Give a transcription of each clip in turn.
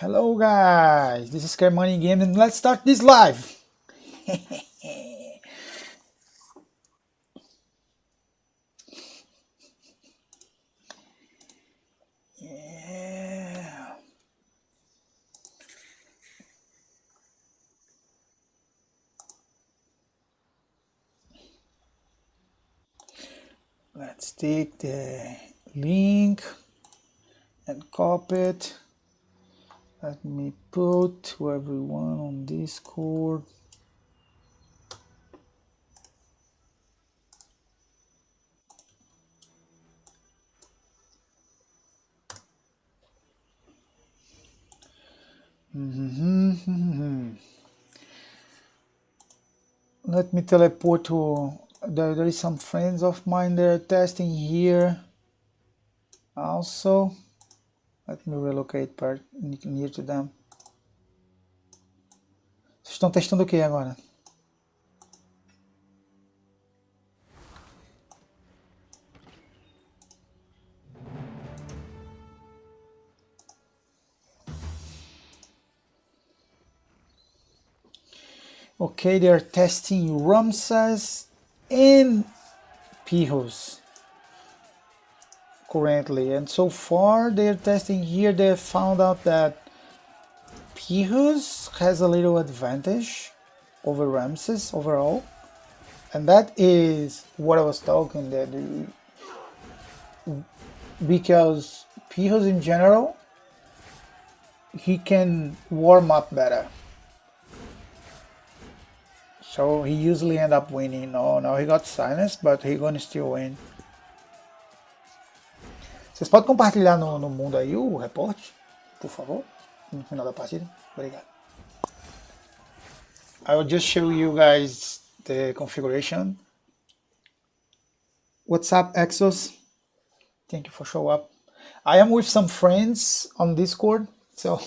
Hello guys, this is Care Money Game and let's start this live. Yeah. Let's take the link and copy it. Let me put to everyone on Discord. Let me teleport to, there is some friends of mine there testing here also. Let me relocate part near to them. Vocês estão testando o que agora? Okay, they are testing Ramses and Pihos currently, and so far they're testing here. They found out that Pihos has a little advantage over Ramses overall, and that is what I was talking that because Pihos in general, he can warm up better. So he usually end up winning. No, now he got silenced, but he gonna still win. Vocês podem compartilhar no mundo aí o reporte, por favor, no final da partida? Obrigado. I will just show you guys the configuration. What's up, Exos? Thank you for showing up. I am with some friends on Discord, so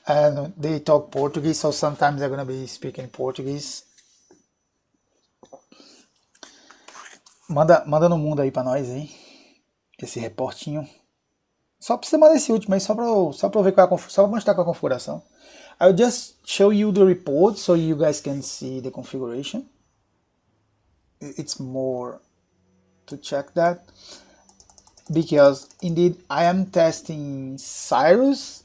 and they talk Portuguese, so sometimes they're gonna be speaking Portuguese. Manda no mundo aí pra nós aí, esse reportinho. Só pra você mandar esse último aí, só pra eu ver qual é só pra mostrar qual é a configuração. I'll just show you the report so you guys can see the configuration. It's more to check that. Because indeed I am testing Cyrus,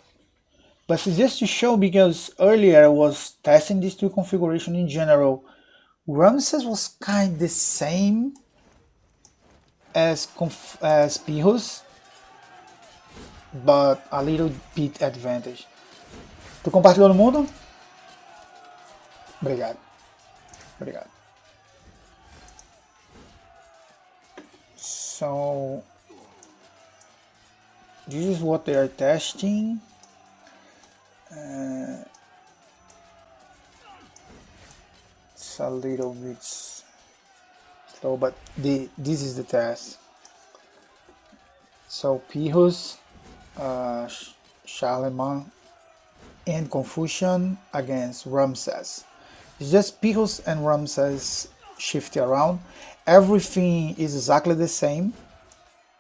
but it's just to show because earlier I was testing these two configurations in general. Ramses was kind of the same as Pihos, but a little bit advantage. Tu compartilhou no mundo? Obrigado. Obrigado. So this is what they are testing. It's a little bit slow, but this is the test. So Pihos, Charlemagne, and Confucian against Ramses. It's just Pihos and Ramses shift around. Everything is exactly the same.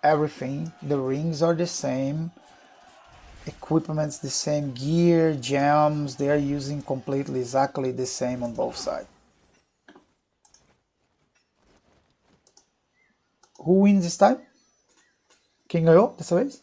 Everything, the rings are the same, equipment's the same, gear, gems, they are using completely exactly the same on both sides. Who wins this time? Quem ganhou dessa vez?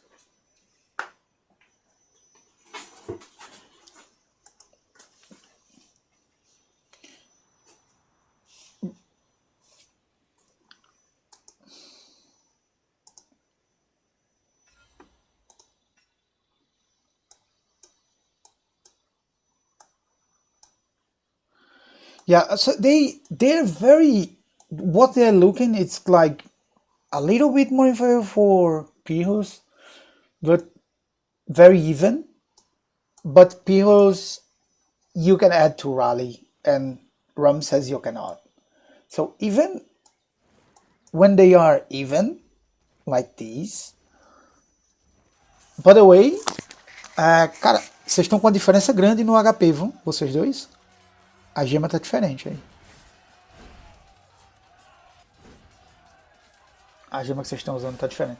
Yeah, so they're very, what they're looking, it's like a little bit more in favor for Pihos, but very even. But Pihos, you can add to rally, and Ramses you cannot. So even when they are even, like these, by the way, cara, vocês estão com uma diferença grande no HP, viu? Vocês dois? A gema tá diferente aí. A gema que vocês estão usando tá diferente.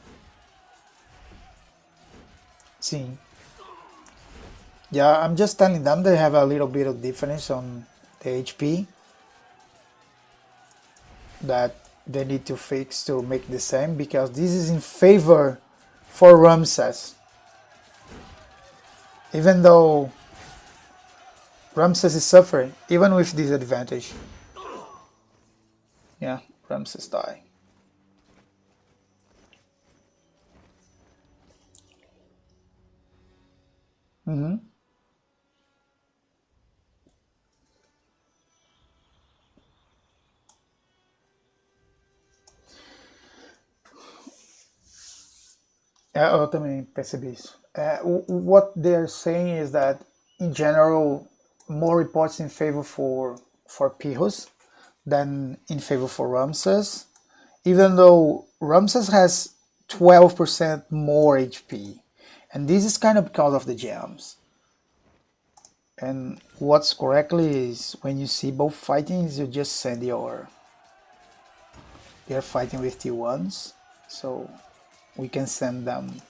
Sim. Yeah, I'm just telling them they have a little bit of difference on the HP that they need to fix to make the same, because this is in favor for Ramses. Even though Ramses is suffering, even with disadvantage. Yeah, Ramses die. Eu também percebi isso. What they're saying is that, in general, more reports in favor for Pihos than in favor for Ramses, even though Ramses has 12% more HP. And this is kind of because of the gems. And what's correctly is, when you see both fightings, you just send they're fighting with T1s, so we can send them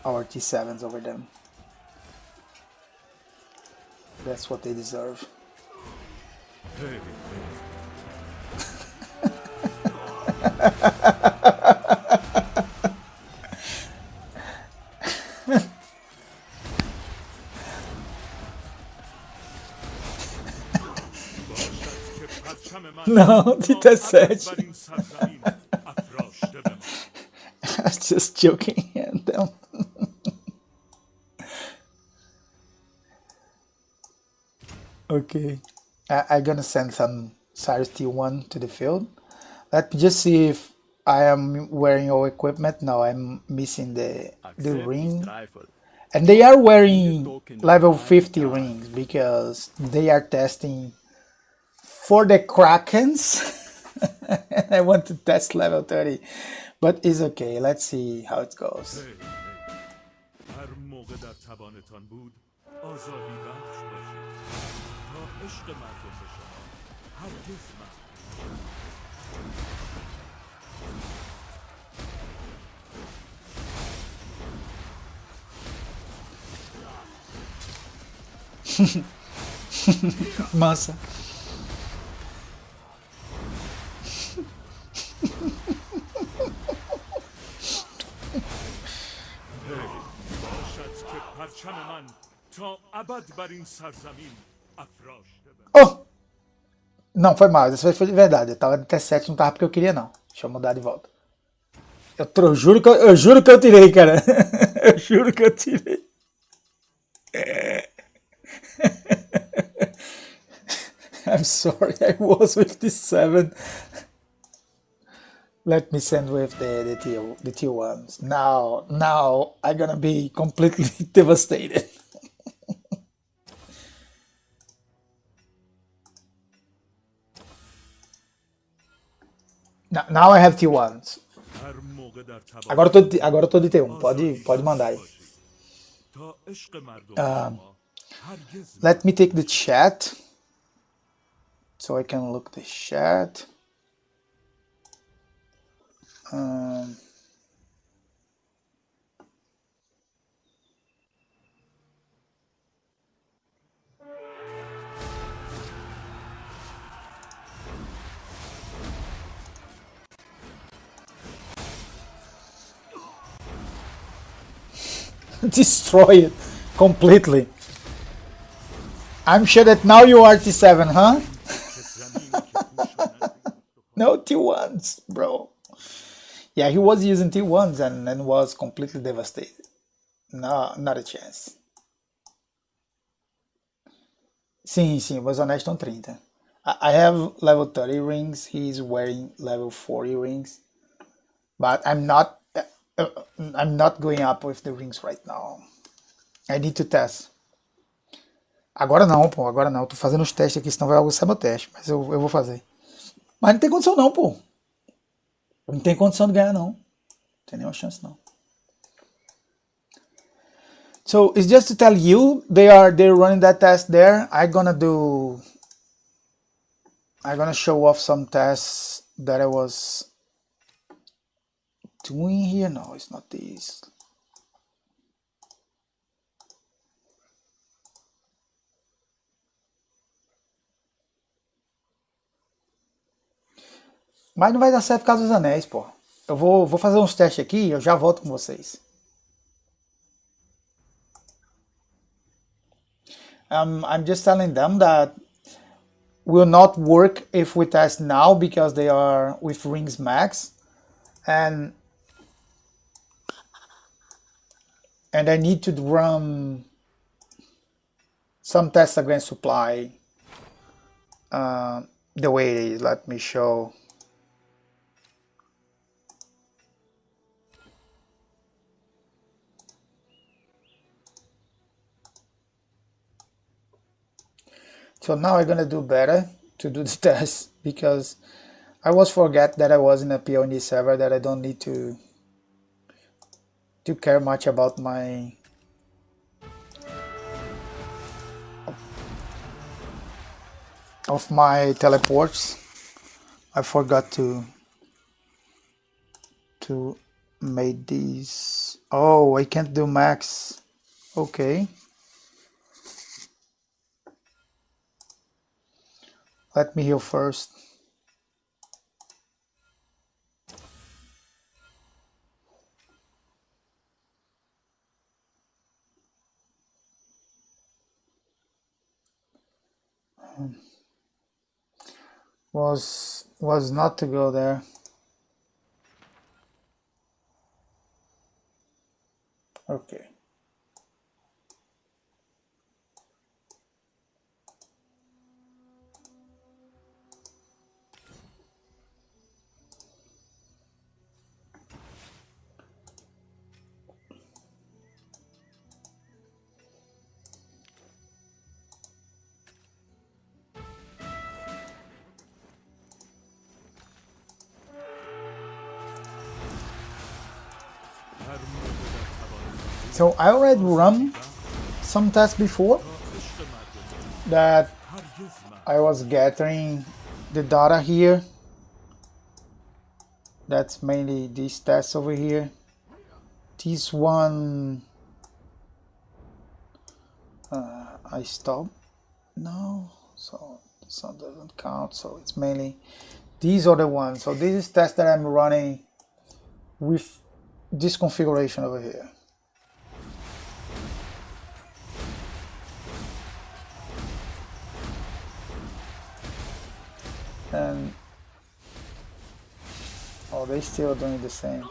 our T7s over them. That's what they deserve. Não, de 17. I was just joking at them. Okay. I'm gonna send some Cyrus T1 to the field. Let me just see if I am wearing all equipment. No, I'm missing the ring. And they are wearing level 50 rings because they are testing for the Krakens. I want to test level 30, but it's okay. Let's see how it goes. Mansa. Oh! Não, foi mal. Isso foi de verdade. Eu tava de T7, não tava porque eu queria, não. Deixa eu mudar de volta. Eu juro que eu tirei, cara. Eu juro que eu tirei. I'm sorry, I was with the 7. Let me send with the T1s. Now I'm gonna be completely devastated. Now I have T1s. Agora eu tô de T1. Pode mandar aí. Let me take the chat so I can look the chat. Destroy it completely. I'm sure that now you are T7, huh? No T1s, bro. Yeah, he was using T1s and was completely devastated. No, not a chance. Sim, was on Ashton 30. I have level 30 rings. He's wearing level 40 rings. But I'm not going up with the rings right now. I need to test. Agora não, pô. Agora não. Eu tô fazendo os testes aqui, senão vai aguçar meu teste. Mas eu vou fazer. Mas não tem condição não, pô. Não tem condição de ganhar, não. Não tem nenhuma chance, não. So it's just to tell you, they're running that test there. I'm gonna show off some tests that I was doing here. No, it's not this. Mas não vai dar certo por causa dos anéis, pô. Eu vou fazer uns testes aqui e eu já volto com vocês. I'm just telling them that will not work if we test now because they are with rings max, and I need to run some tests against supply the way it is. Let me show. So now I'm gonna do better to do the test because I was forget that I was in a PONE server, that I don't need to care much about my teleports. I forgot to make these. Oh, I can't do max. Okay. Let me heal first. Was not to go there. Okay. So I already run some tests before that I was gathering the data here. That's mainly these tests over here. This one I stopped. No, so this one doesn't count. So it's mainly these are the ones. So this is test that I'm running with this configuration over here. And oh, they still doing the same.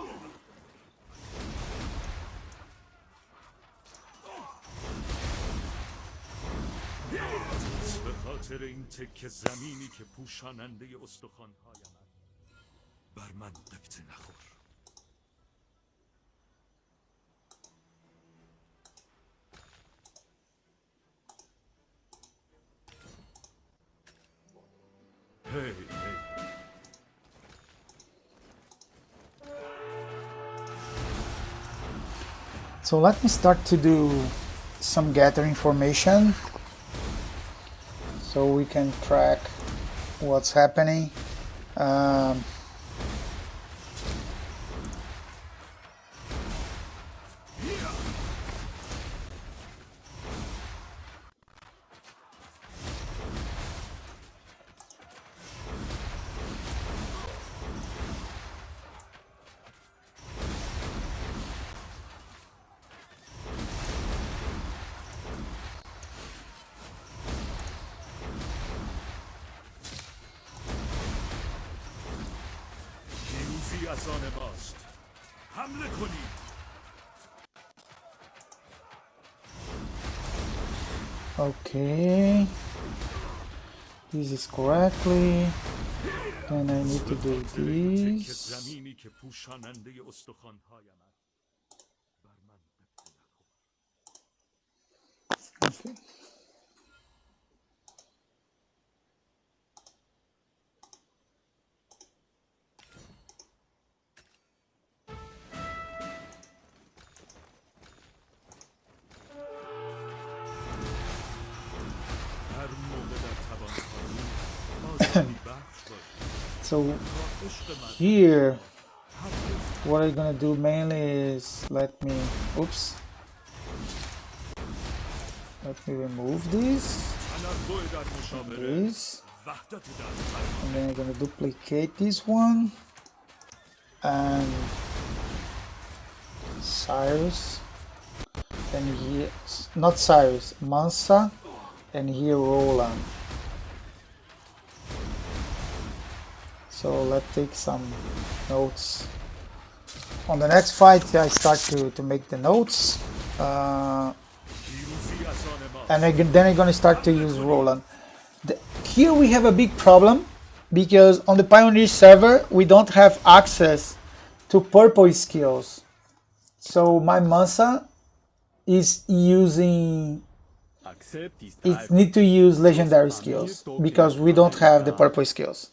So let me start to do some gather information so we can track what's happening. Okay, this is correctly. Then I need to do this. Okay. So here, what I'm gonna do mainly is let me remove this. And then I'm gonna duplicate this one. And Cyrus. And here, not Cyrus, Mansa. And here Roland. So let's take some notes. On the next fight, I start to make the notes. And then I'm gonna start to use Roland. Here we have a big problem because on the Pioneer server we don't have access to purple skills. So my Mansa is using, it need to use legendary skills because we don't have the purple skills.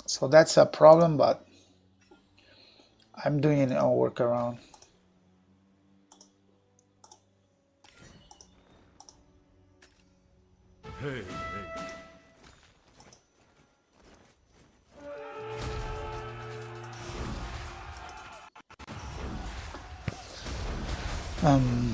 So that's a problem, but I'm doing a workaround. Hey, Um,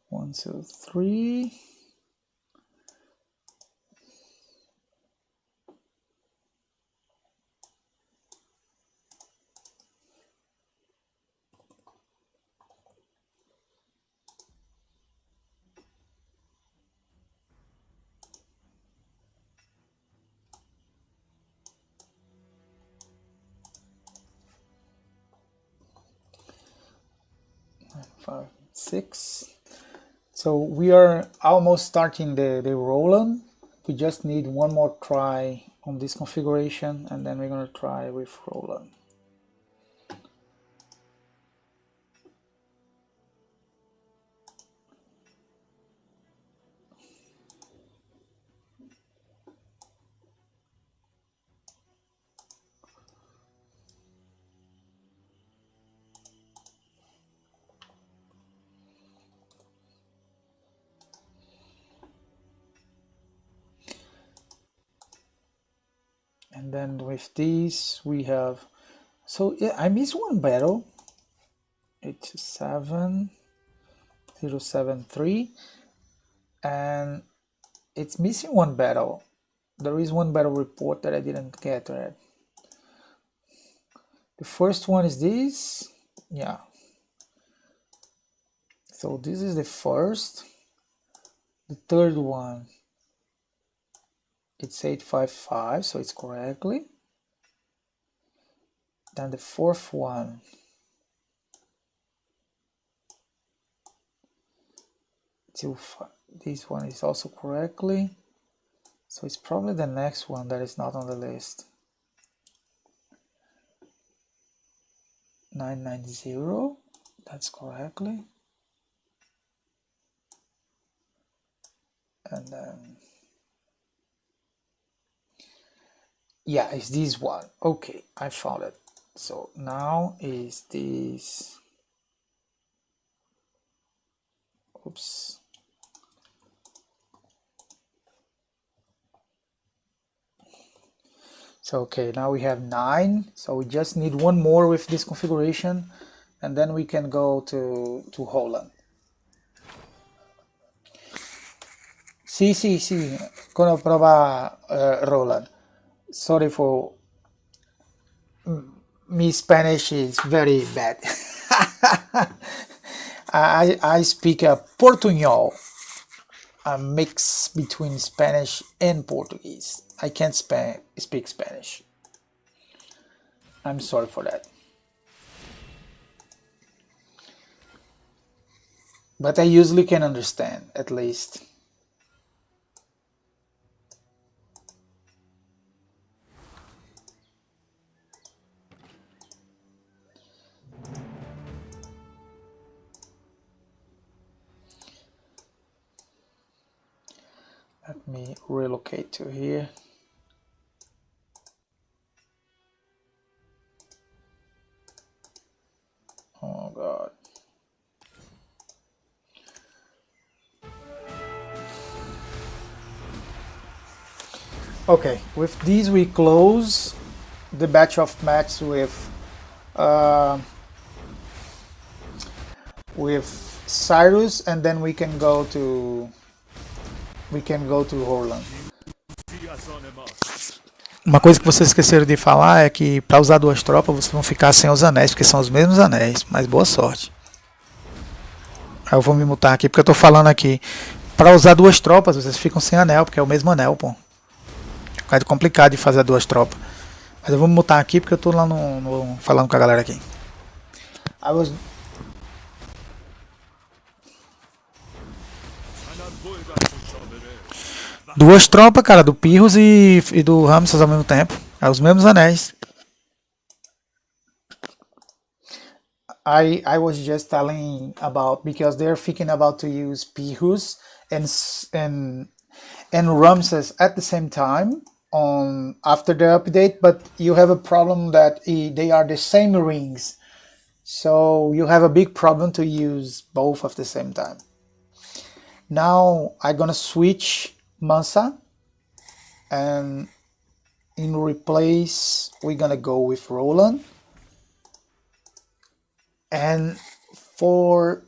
one, two, three. Five, six. So we are almost starting the Roland. We just need one more try on this configuration and then we're going to try with Roland. And then with this we have, so yeah, I missed one battle. 87073 and it's missing one battle. There is one battle report that I didn't get read. The first one is this, yeah. So this is the first. The third one, it's 855, so it's correctly. Then the fourth one, this one is also correctly. So it's probably the next one that is not on the list. 990, that's correctly. And then, yeah, it's this one. Okay, I found it. So now is this, oops. So okay, now we have 9, so we just need one more with this configuration and then we can go to Roland. Sí, gonna probar Roland. Sorry for me, Spanish is very bad. I speak a Portuñol, a mix between Spanish and Portuguese. I can't speak Spanish. I'm sorry for that. But I usually can understand, at least. Let me relocate to here. Oh God. Okay, with these we close the batch of mats with Cyrus, and then we can go to Roland. Uma coisa que vocês esqueceram de falar é que para usar duas tropas vocês vão ficar sem os anéis, porque são os mesmos anéis, mas boa sorte. Aí eu vou me mutar aqui porque eu tô falando aqui. Para usar duas tropas vocês ficam sem anel, porque é o mesmo anel, pô. Fica complicado de fazer duas tropas. Mas eu vou me mutar aqui porque eu tô lá falando com a galera aqui. Duas tropas, cara, do Pyrrhus e do Ramses ao mesmo tempo. É os mesmos anéis. I was just telling about, because they're thinking about to use Pyrrhus and Ramses at the same time after the update, but you have a problem that they are the same rings, so you have a big problem to use both at the same time. Now I'm gonna switch Mansa, and in replace we're gonna go with Roland. And for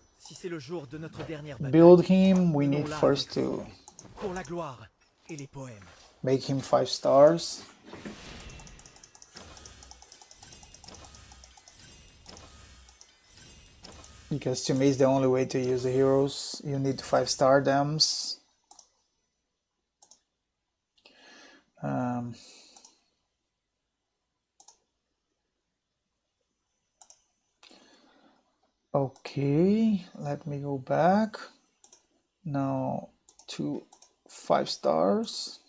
build him, we need first to make him 5 stars. Because to me it's the only way to use the heroes. You need to 5-star them. Okay, let me go back now to 5 stars.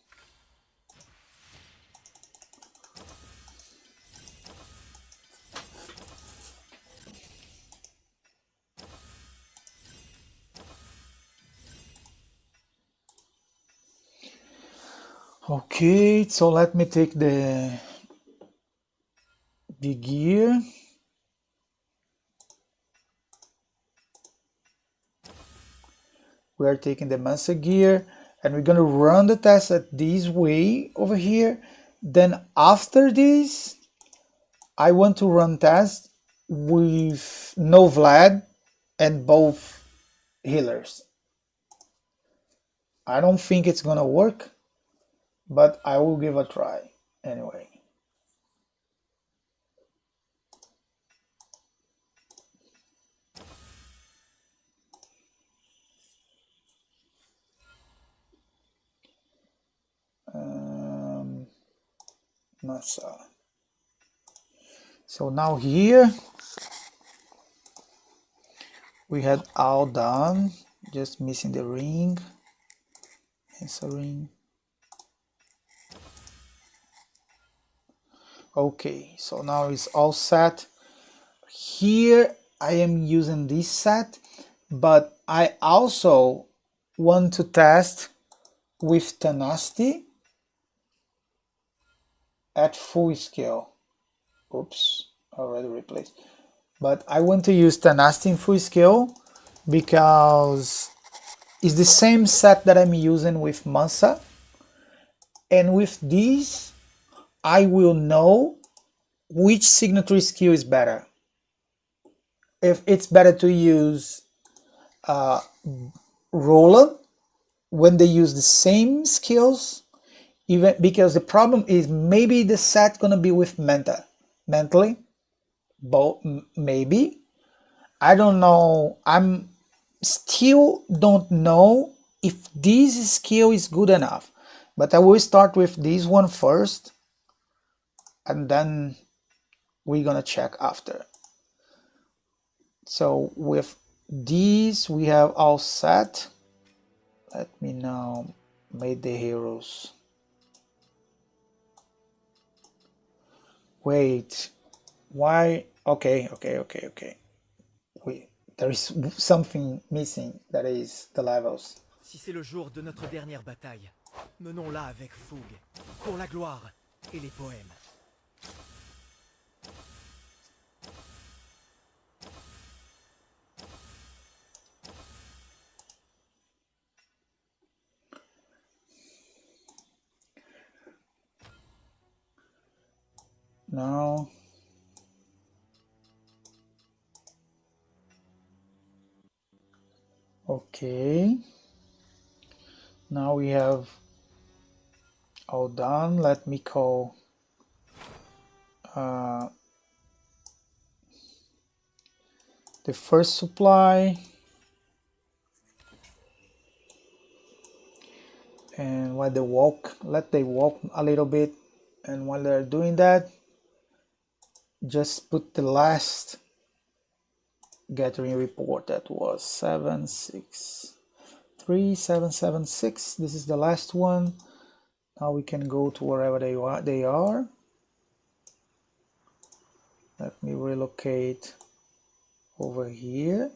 Okay, so let me take the gear. We are taking the Mansa gear, and we're gonna run the test at this way over here. Then after this, I want to run test with no Vlad and both healers. I don't think it's gonna work, but I will give a try anyway. Mansa. So now here we had all done, just missing the ring. It's a ring. Okay, so now it's all set. Here I am using this set, but I also want to test with tenacity at full scale. Oops, already replaced. But I want to use tenacity in full scale because it's the same set that I'm using with Mansa, and with this I will know which signature skill is better. If it's better to use Roland when they use the same skills, even because the problem is maybe the set gonna be with mentally, but maybe I don't know. I'm still don't know if this skill is good enough, But I will start with this one first, and then we're gonna check after. So with these we have all set. Let me now make the heroes. Wait, why? Okay. There is something missing, that is the levels. Si c'est le jour de notre dernière bataille, menons-la avec fougue, pour la gloire et les poèmes. Now, okay, now we have all done. Let me call the first supply, and while they walk, let they walk a little bit, and while they're doing that, just put the last gathering report. That was 763,776. This is the last one. Now we can go to wherever they are. Let me relocate over here.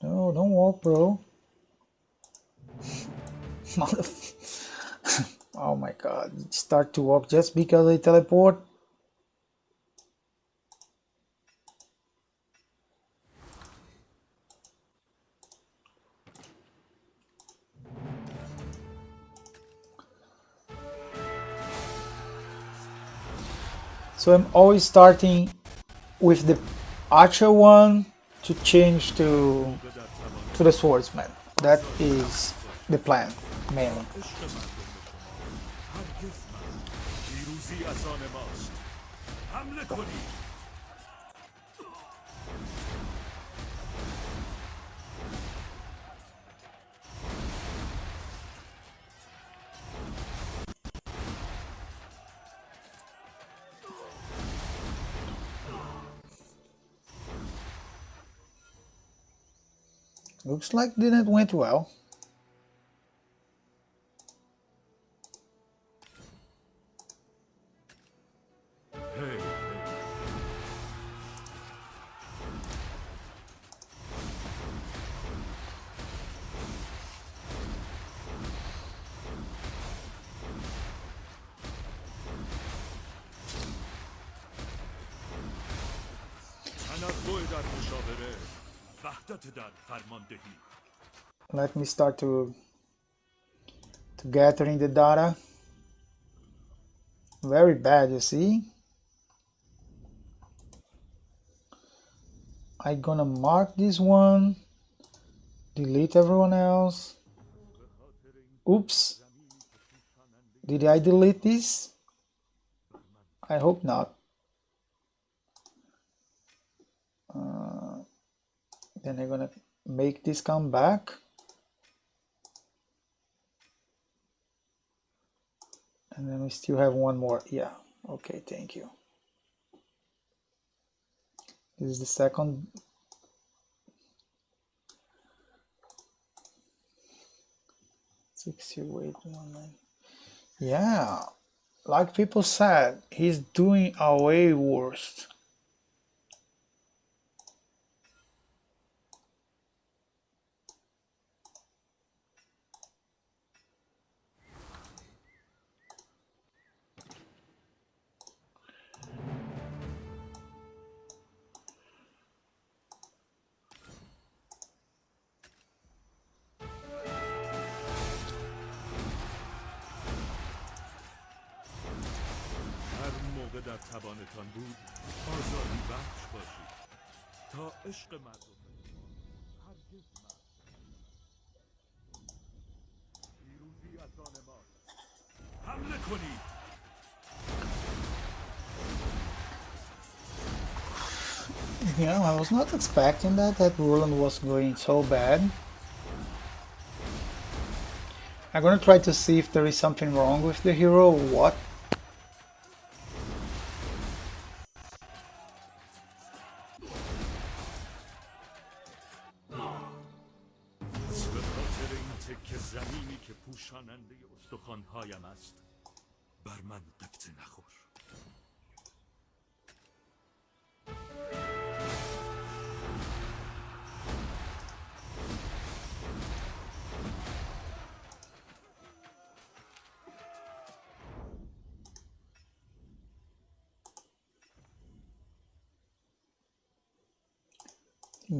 No, don't walk, bro. Oh my god, start to walk just because they teleport. So I'm always starting with the archer one to change to the swordsman. That is the plan, mainly. Looks like didn't went well. Let me start to gathering the data. Very bad, you see. I'm gonna mark this one, delete everyone else. Oops, did I delete this? I hope not. Then I'm gonna make this come back. And then we still have one more. Yeah, okay, thank you. This is the second. Yeah, like people said, he's doing a way worse. در توانتان بود آزادی بخش باشید تا عشق مردم هرگز پیروزی از آن ماست حمله کنید Yeah, I was not expecting that Roland was going so bad. I'm gonna try to see if there is something wrong with the hero or what. به خاطر این تکه زمینی که پوشاننده استخوان‌هایم است بر من قبطه نخور.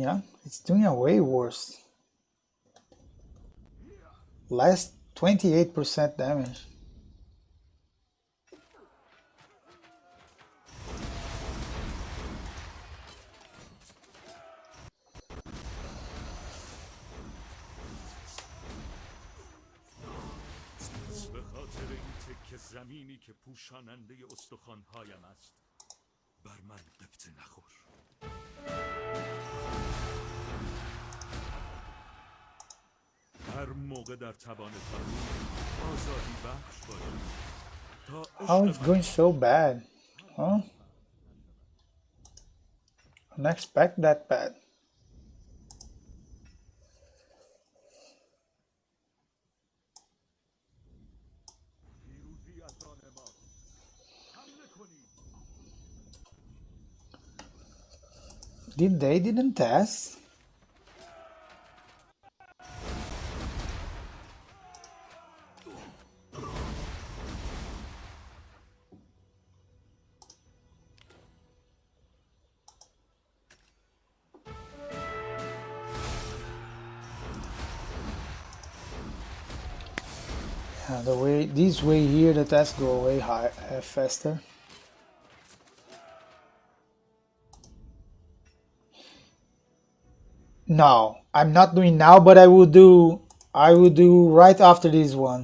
Yeah, it's doing a way worse. Last 28% damage. به خاطر این تکه زمینی که پوشاننده استخوان‌هایم است بر من قبطه نخور. هر موقع در توانتان آزادی بخش باشید تا How it's going so bad? Huh? I didn't expect that bad. پیروزی از آن ماست. حمله کنید. They didn't test? Yeah, this way here, the tests go away faster. No, I'm not doing now, but I will do right after this one.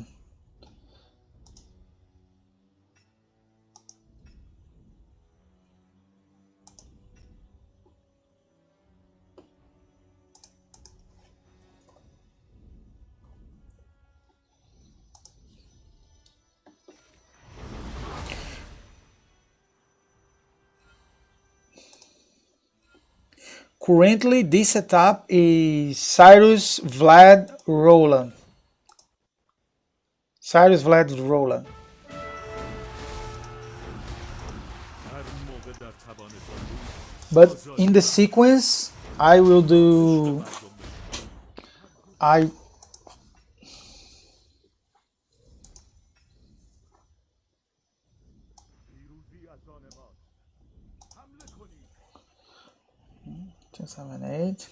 Currently, this setup is Cyrus, Vlad, Roland. Cyrus, Vlad, Roland. هر موقع در توانتان بود But in the sequence, I will do. پیروزی از آن ماست. حمله کنید. 278.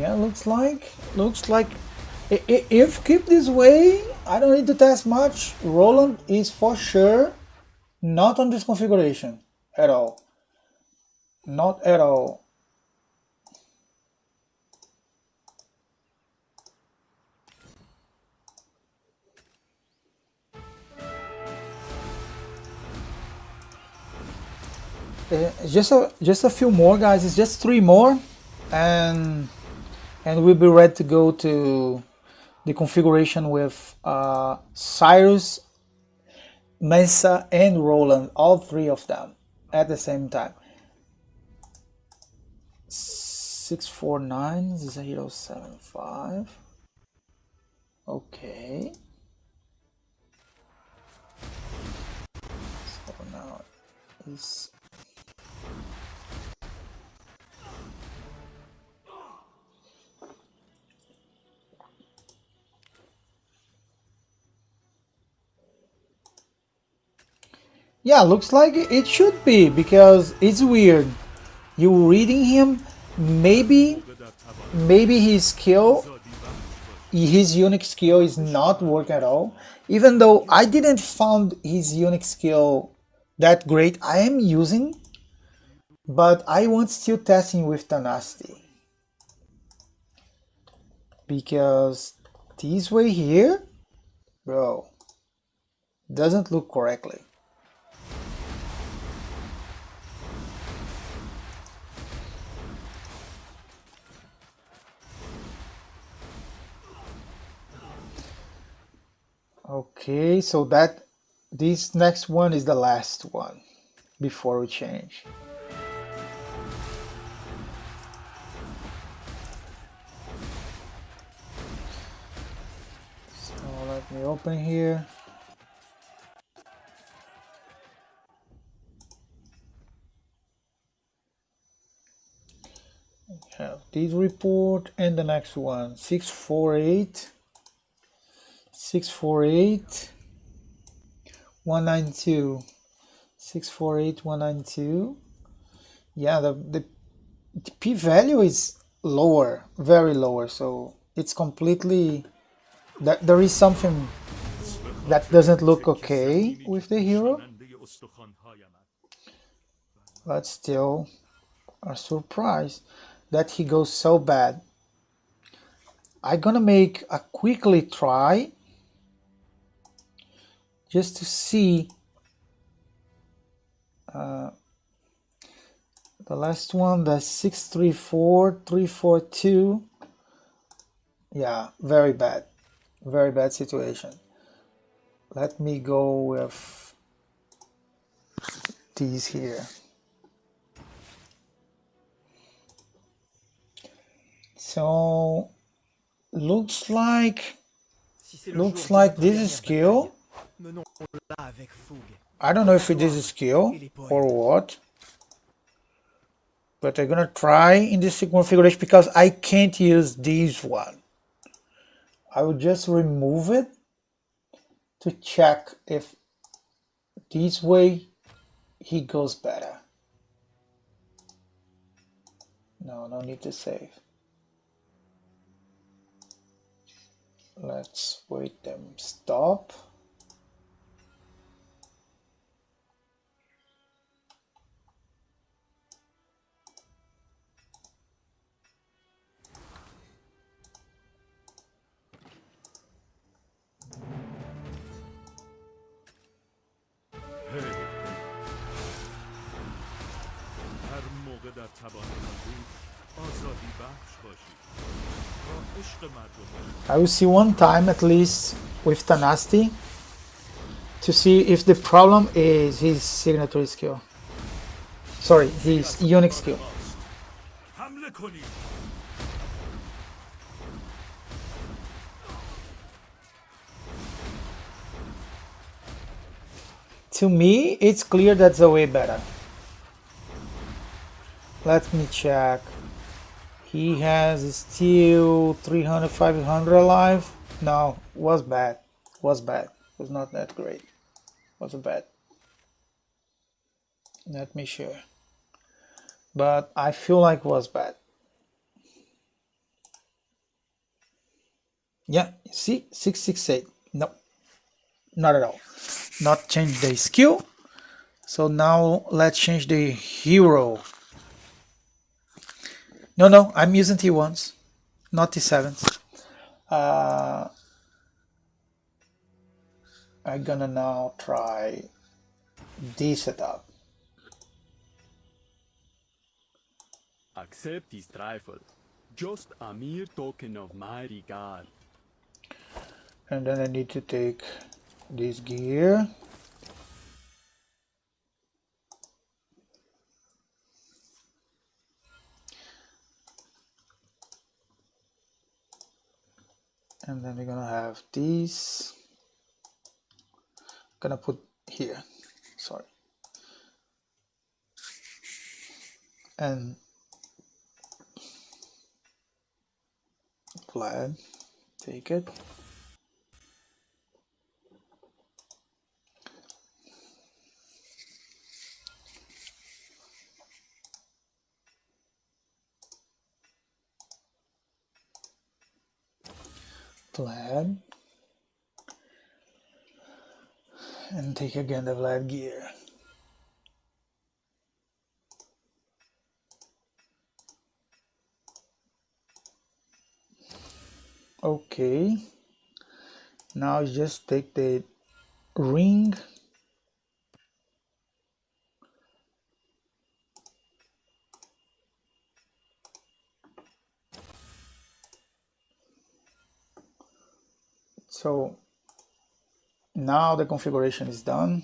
Yeah, looks like if keep this way, I don't need to test much. Roland is for sure not on this configuration at all. Not at all. Just a few more, guys. It's just 3 more, and we'll be ready to go to the configuration with Cyrus, Mansa, and Roland, all 3 of them at the same time. 649-075. Okay. So now is. Yeah, looks like it should be, because it's weird. You reading him, maybe his skill, his unique skill is not working at all. Even though I didn't found his unique skill that great, I am using, but I want still testing with tenacity, because this way here, bro, doesn't look correctly. Okay, so that this next one is the last one before we change. So let me open here. Have this report and the next one 648 648 192 648 192. Yeah, the p-value is lower, very lower, so it's completely that there is something that doesn't look okay with the hero, but still a surprise that he goes so bad. I'm gonna make a quickly try just to see the last one, the 634 342. Yeah, very bad situation. Let me go with these here. So looks like Si c'est le jour de notre this dernière is skill. bataille, menons-la avec fougue. I don't know if it is a skill Et les poèmes. or what, but I'm gonna try in this configuration because I can't use this one. I will just remove it to check if this way he goes better. No need to save. Let's wait them stop. هر موقع در توان من بود آزادی بخش باشید تا عشق مردم I will see one time at least with Tanasti to see if the problem is his signature skill. Sorry, his unique skill. حمله کنید. To me, it's clear that's a way better. Let me check. He has still 300, 500 alive. No, was bad. Was not that great. Was bad. Let me share. But I feel like was bad. Yeah, see, 668. No, not at all. Not change the skill. So now let's change the hero. No, I'm using T1s, not T7s. I'm gonna now try this setup. Accept this trifle. Just a mere token of my regard. And then I need to take this gear. And then we're gonna have these. Gonna put here, sorry. And flag, take it. Vlad, and take again the Vlad gear. Okay, now just take the ring. So Now the configuration is done.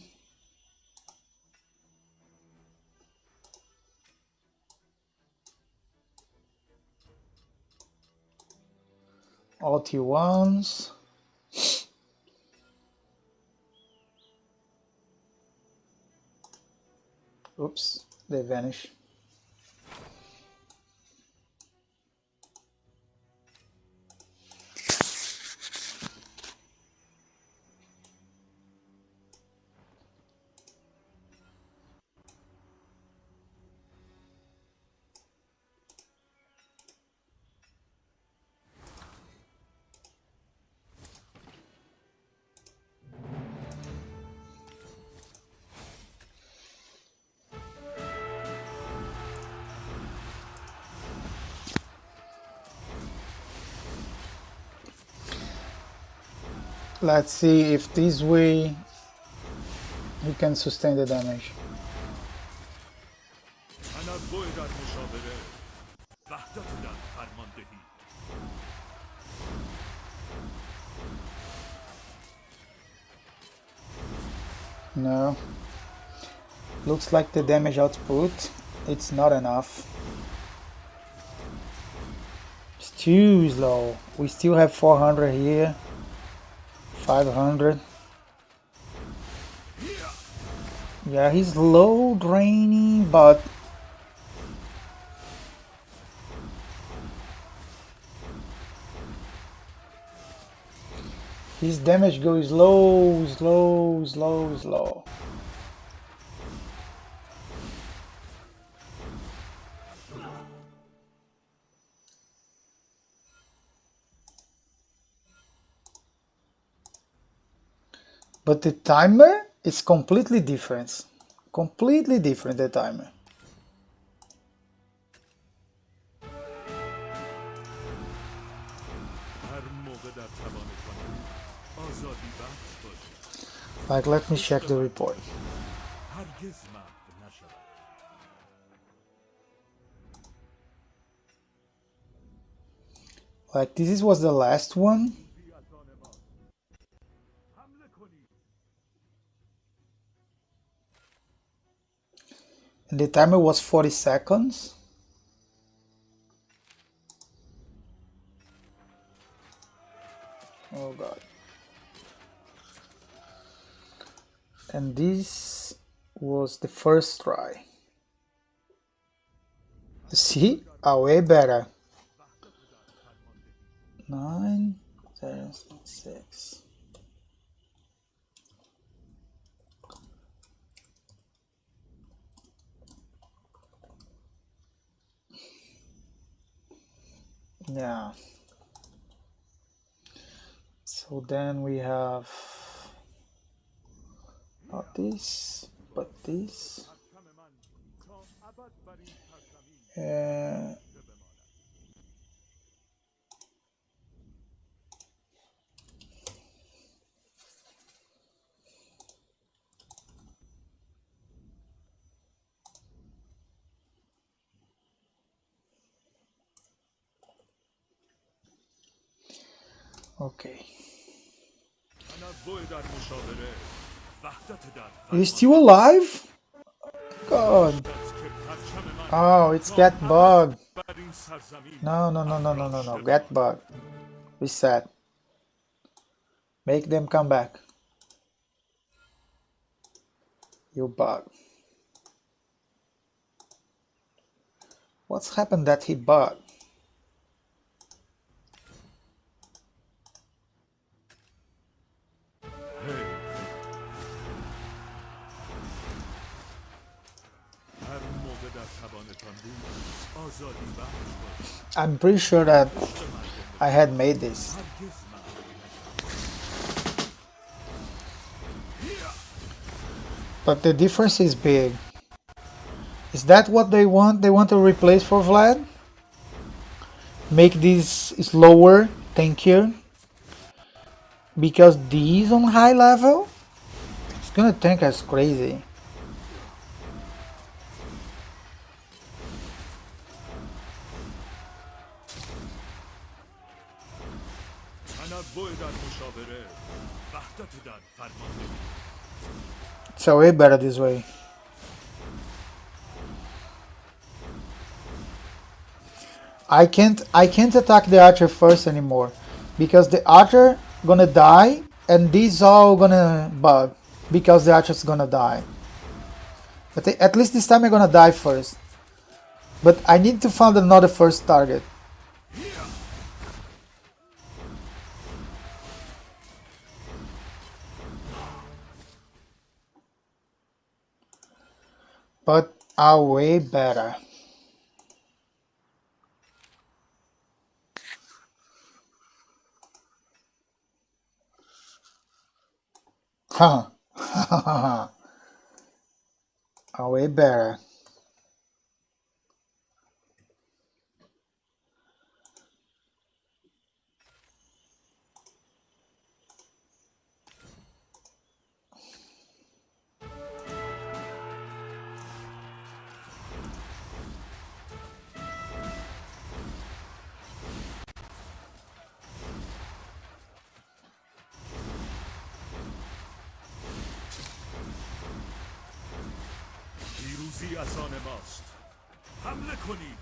All T1s. Oops, they vanish. Let's see if this way he can sustain the damage. تنوع در مشاوره وحدت در فرماندهی No. Looks like the damage output, it's not enough. It's too slow. We still have 400 here. 500. Yeah, he's low draining, but his damage goes slow, slow, slow, slow. But the timer is completely different. Completely different, the timer. Like, let me check the report. Like, this was the last one. And the timer was 40 seconds. Oh god. And this was the first try. See? Way better. 9, 0, 6. Yeah. So then we have not this, but this. Okay. He's still alive? God. Oh, it's get bug. No, no, no, no, no, no, no. Get bug. Reset. Make them come back. You bug. What's happened that he bugged? I'm pretty sure that I had made this. But the difference is big. Is that what they want? They want to replace for Vlad? Make this slower, tankier? Because these on high level, it's gonna tank as crazy. تنوع در مشاوره وحدت در فرماندهی. It's way better this way. I can't attack the archer first anymore because the archer gonna die and these all gonna bug because the archer's gonna die. But at least this time I'm gonna die first. But I need to find another first target. But are way better. Huh. Are way better. پیروزی از آن ماست. حمله کنید.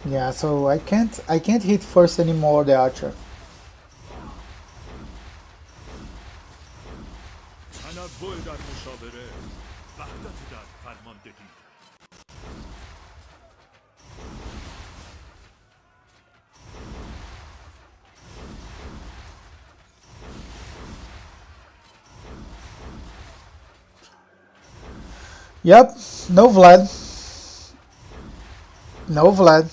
Yeah, so I can't hit first anymore the archer. تنوع در مشاوره وحدت در فرماندهی. Yep, no Vlad. No Vlad.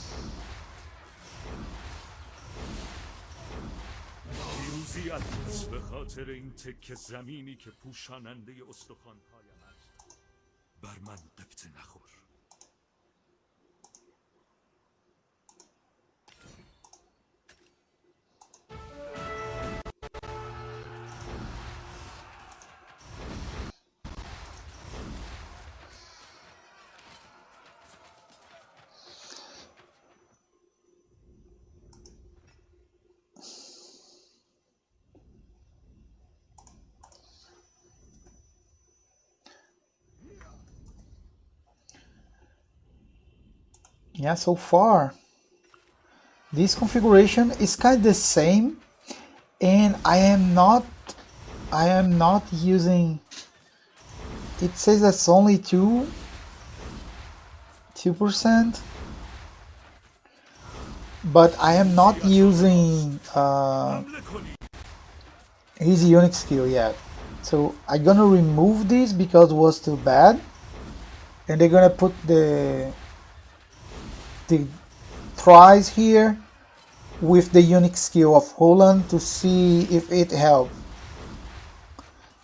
پیروزی از به خاطر این تکه زمینی که پوشاننده استخوان‌هایم است. بر من قبطه نخور. Yeah, so far this configuration is kind of the same, and I am not using. It says that's only 2%, but I am not using his unique skill yet. So I'm gonna remove this because it was too bad, and they're gonna put the prize here with the unique skill of Roland to see if it helps.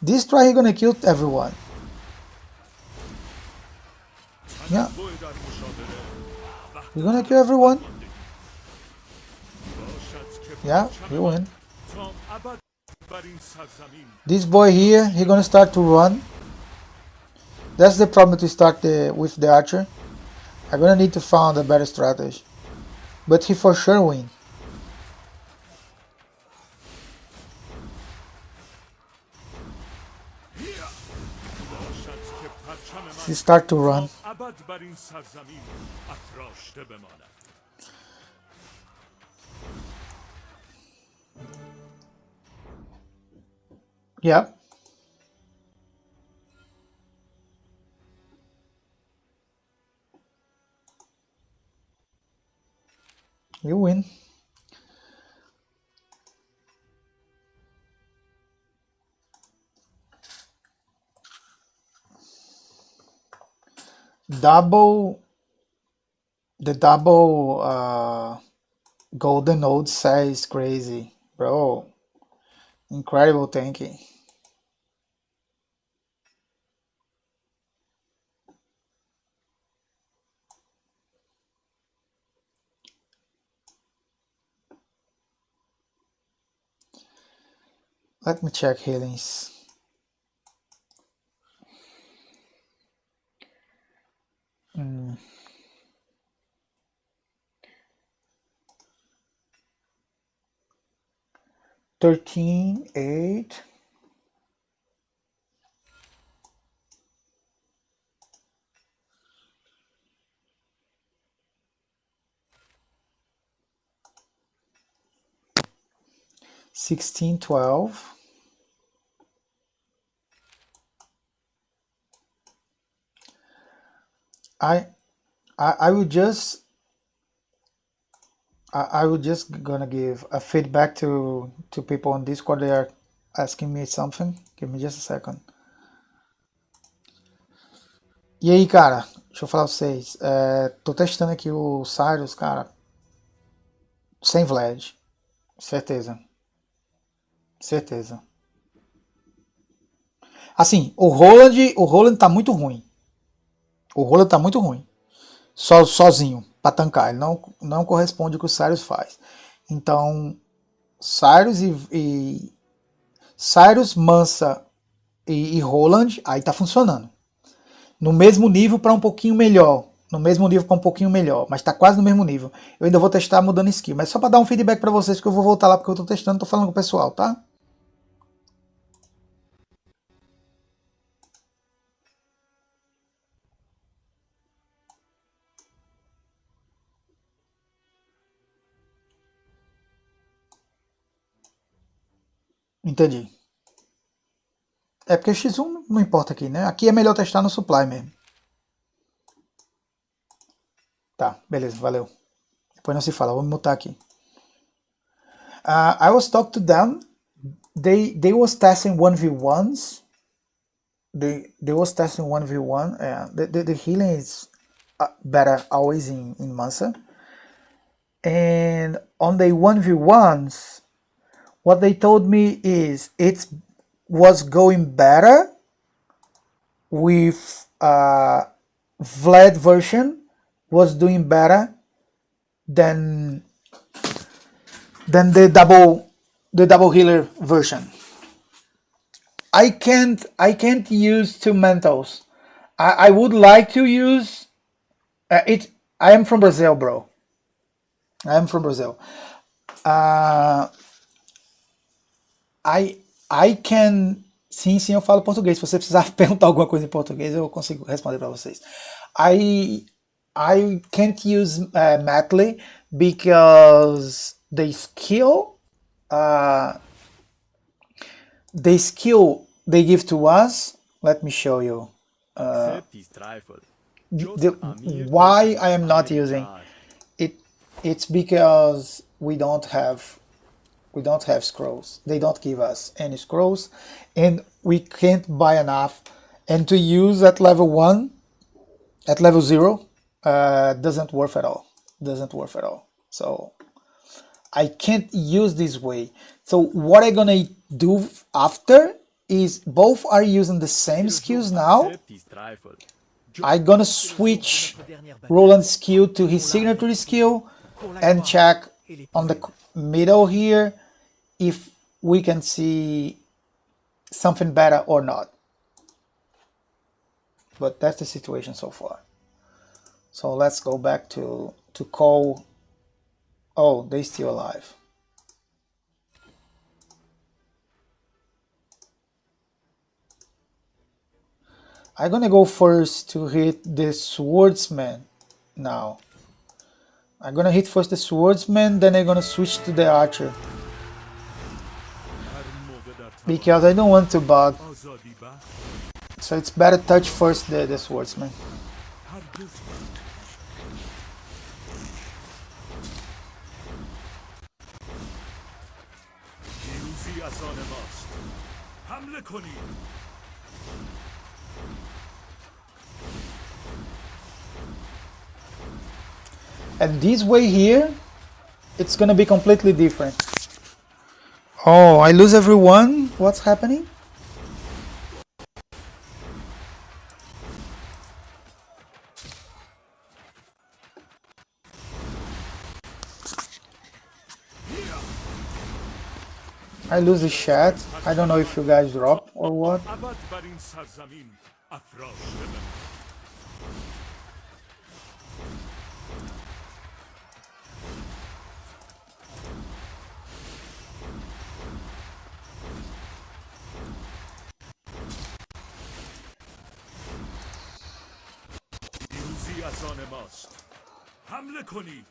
This try he's gonna kill everyone. Yeah, you're gonna kill everyone. Yeah, you win. This boy here, he's gonna start to run. That's the problem to start with the archer. I'm gonna need to find a better strategy. But he for sure win. He start to run. Yeah. You win. The double golden node size is crazy, bro. Incredible tanky. Let me check healings. Mm. $13, $8. $16, $12. I would just I would just gonna give a feedback to people on Discord. They are asking me something. Give me just a second. E aí, cara, deixa eu falar pra vocês. Tô testando aqui o Cyrus, cara, sem Vlad. Certeza. Certeza. Assim, o Roland tá muito ruim. O Roland tá muito ruim. Sozinho, pra tancar. Ele não corresponde ao que o Cyrus faz. Então, Cyrus, Mansa e Roland, aí tá funcionando. No mesmo nível para um pouquinho melhor. No mesmo nível para um pouquinho melhor. Mas tá quase no mesmo nível. Eu ainda vou testar mudando skill. Mas só para dar um feedback para vocês, que eu vou voltar lá porque eu tô testando, tô falando com o pessoal, tá? Entendi. É porque X1 não importa aqui, né? Aqui é melhor testar no supply mesmo. Tá, beleza, valeu. Depois não se fala, vou me mutar aqui. I was talking to them. They was testing 1v1s. They was testing 1v1. The healing is better always in Mansa. And on the 1v1s, what they told me is it was going better with Vlad version, was doing better than the double healer version. I can't use two mentals. I would like to use it. I am from Brazil, bro. I am from Brazil. I can. Sim, eu falo português. Se você precisar perguntar alguma coisa em português, eu consigo responder para vocês. I can't use Matley because the skill they give to us. Let me show you. Why I am not using it. It's because we don't have scrolls. They don't give us any scrolls, and we can't buy enough. And to use at level 1, at level 0, doesn't work at all. So I can't use this way. So what I'm gonna do after is both are using the same skills now. I'm gonna switch Roland's skill to his signature skill and check on the middle here if we can see something better or not. But that's the situation so far. So let's go back to call. Oh, they're still alive. I'm gonna go first to hit the swordsman now. I'm gonna hit first the swordsman, then I'm gonna switch to the archer. Because I don't want to bug. So it's better touch first the swordsman. And this way here, it's gonna be completely different. Oh, I lose everyone? What's happening? I lose the chat. I don't know if you guys drop or what. ابد بر این سرزمین افراشته بمان. پیروزی از آن ماست. حمله کنید.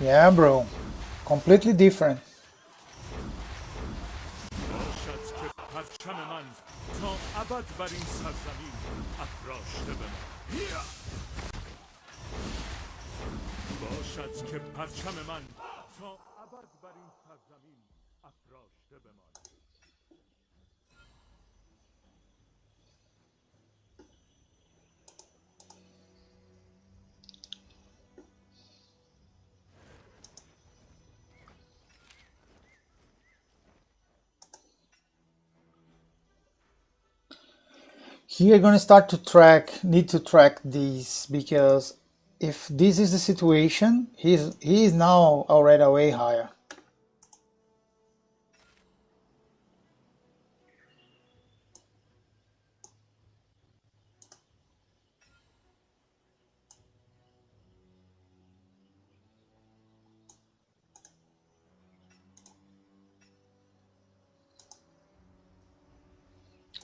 Yeah, bro. Completely different. باشد که پرچم من تا ابد بر این سرزمین افراشته بمان. باشد که پرچم من تا ابد بر این سرزمین افراشته بمان. Here, gonna start to need to track these, because if this is the situation, he is now already way higher.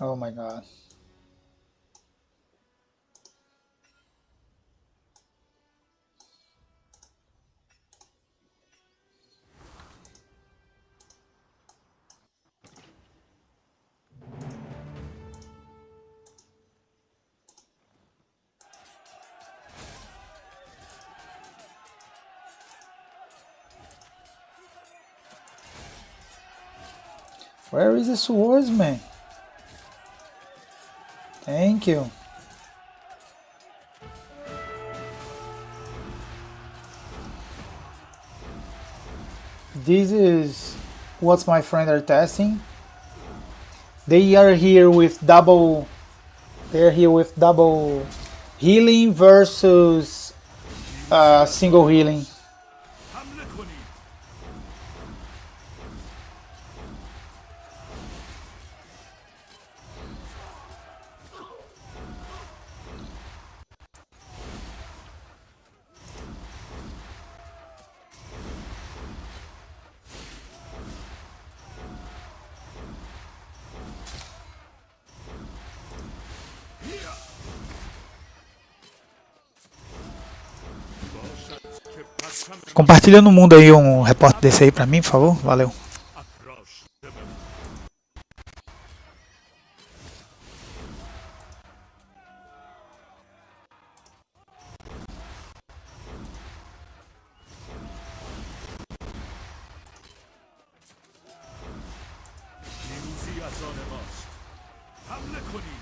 Oh my god. Where is the swordsman? Thank you. This is what my friends are testing. They are here with double. They're here with double healing versus single healing. حمله کنید. باشد که پرچم من Compartilha no mundo aí um repórter desse aí pra mim, por favor. Valeu. افراشته بمان. پیروزی از آن ماست. حمله کنید.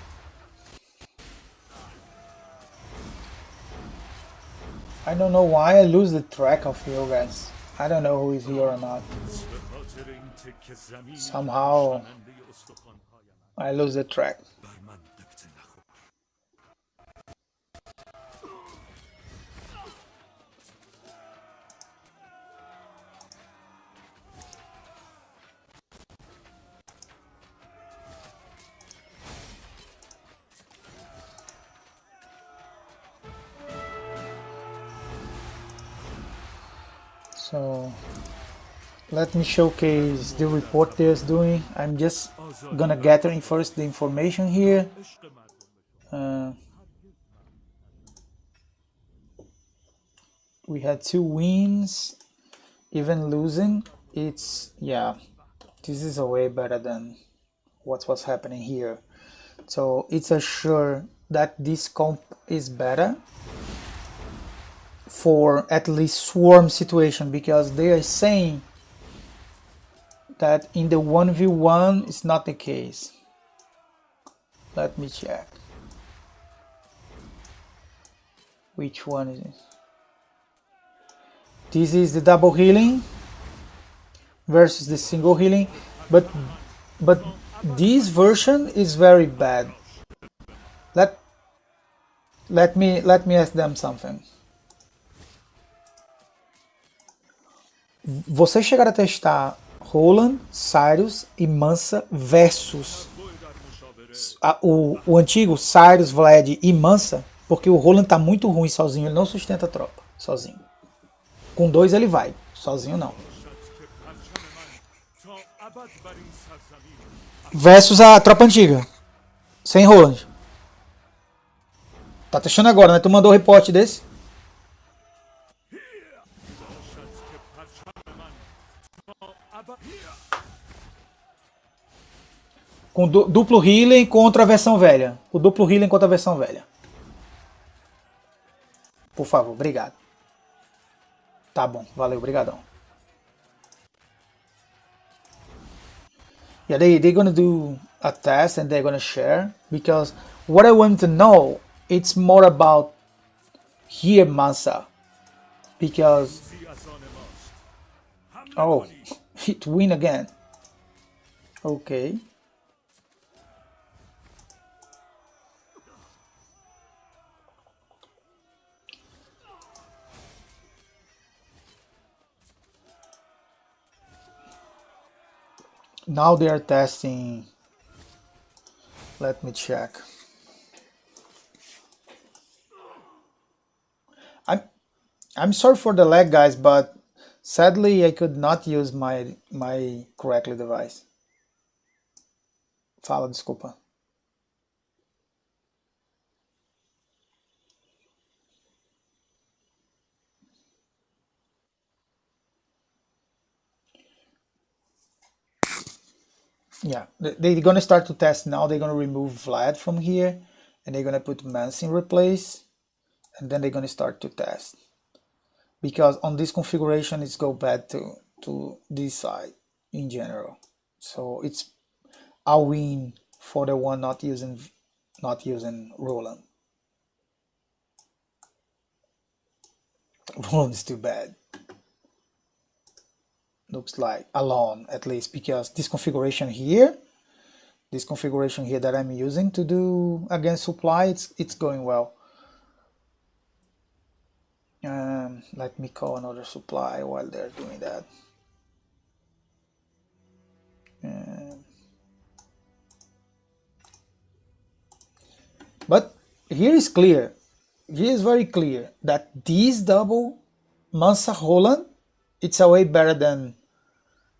I don't know why I lose the track of you guys. I don't know who is here or not. به خاطر این تکه زمین Somehow شننده استخوان‌هایم I lose the track. بر من دکته نخور. So let me showcase the report they're doing. I'm just gonna gather in first the information here. عشق مردم We had 2 wins, even losing. It's, yeah, this is a way better than what was happening here. So it's a sure that this comp is better for at least swarm situation, because they are saying that in the 1v1 it's not the case. Let me check. Which one is it? This is the double healing versus the single healing, but this version is very bad. let me ask them something. Vocês chegaram a testar Roland, Cyrus e Mansa versus o antigo Cyrus, Vlad e Mansa? Porque o Roland tá muito ruim sozinho, ele não sustenta a tropa sozinho. Com dois ele vai, sozinho não. Versus a tropa antiga, sem Roland. Tá testando agora, né? Tu mandou o reporte desse? Com duplo healing contra a versão velha. O duplo healing contra a versão velha. Por favor, obrigado. Tá bom, valeu, obrigadão. Yeah, they're gonna do a test and they're gonna share, because what I want to know, it's more about here Mansa, because oh, it win again. Okay. Now they are testing. Let me check. I'm sorry for the lag, guys, but sadly I could not use my correctly device. Fala, desculpa. Yeah, they're gonna start to test now. They're gonna remove Vlad from here, and they're gonna put Mansa in replace, and then they're gonna start to test. Because on this configuration, it's go back to this side in general. So it's a win for the one not using Roland. Roland is too bad. Looks like alone, at least, because this configuration here that I'm using to do against supply, it's going well. Let me call another supply while they're doing that. But here is clear. Here is very clear that this double Mansa Roland, it's a way better than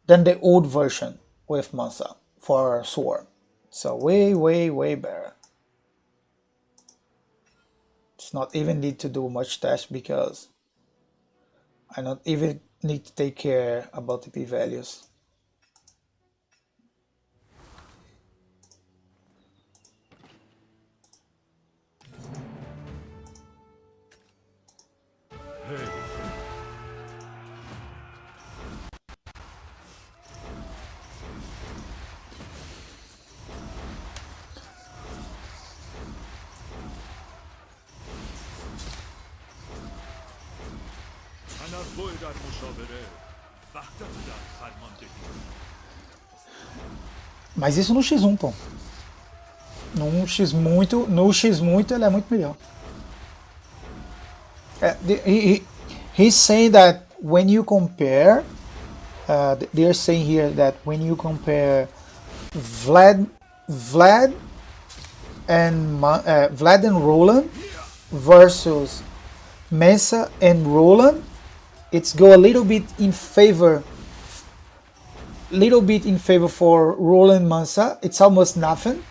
the old version with Mansa for Swarm. So way better. It's not even need to do much test because I not even need to take care about the p-values. Mas isso no X1, pô. No X muito ele é muito melhor. He's saying that when you compare, they're saying here that when you compare Vlad and Roland versus Mansa and Roland, it's go a little bit in favor for Roland Mansa. It's almost nothing.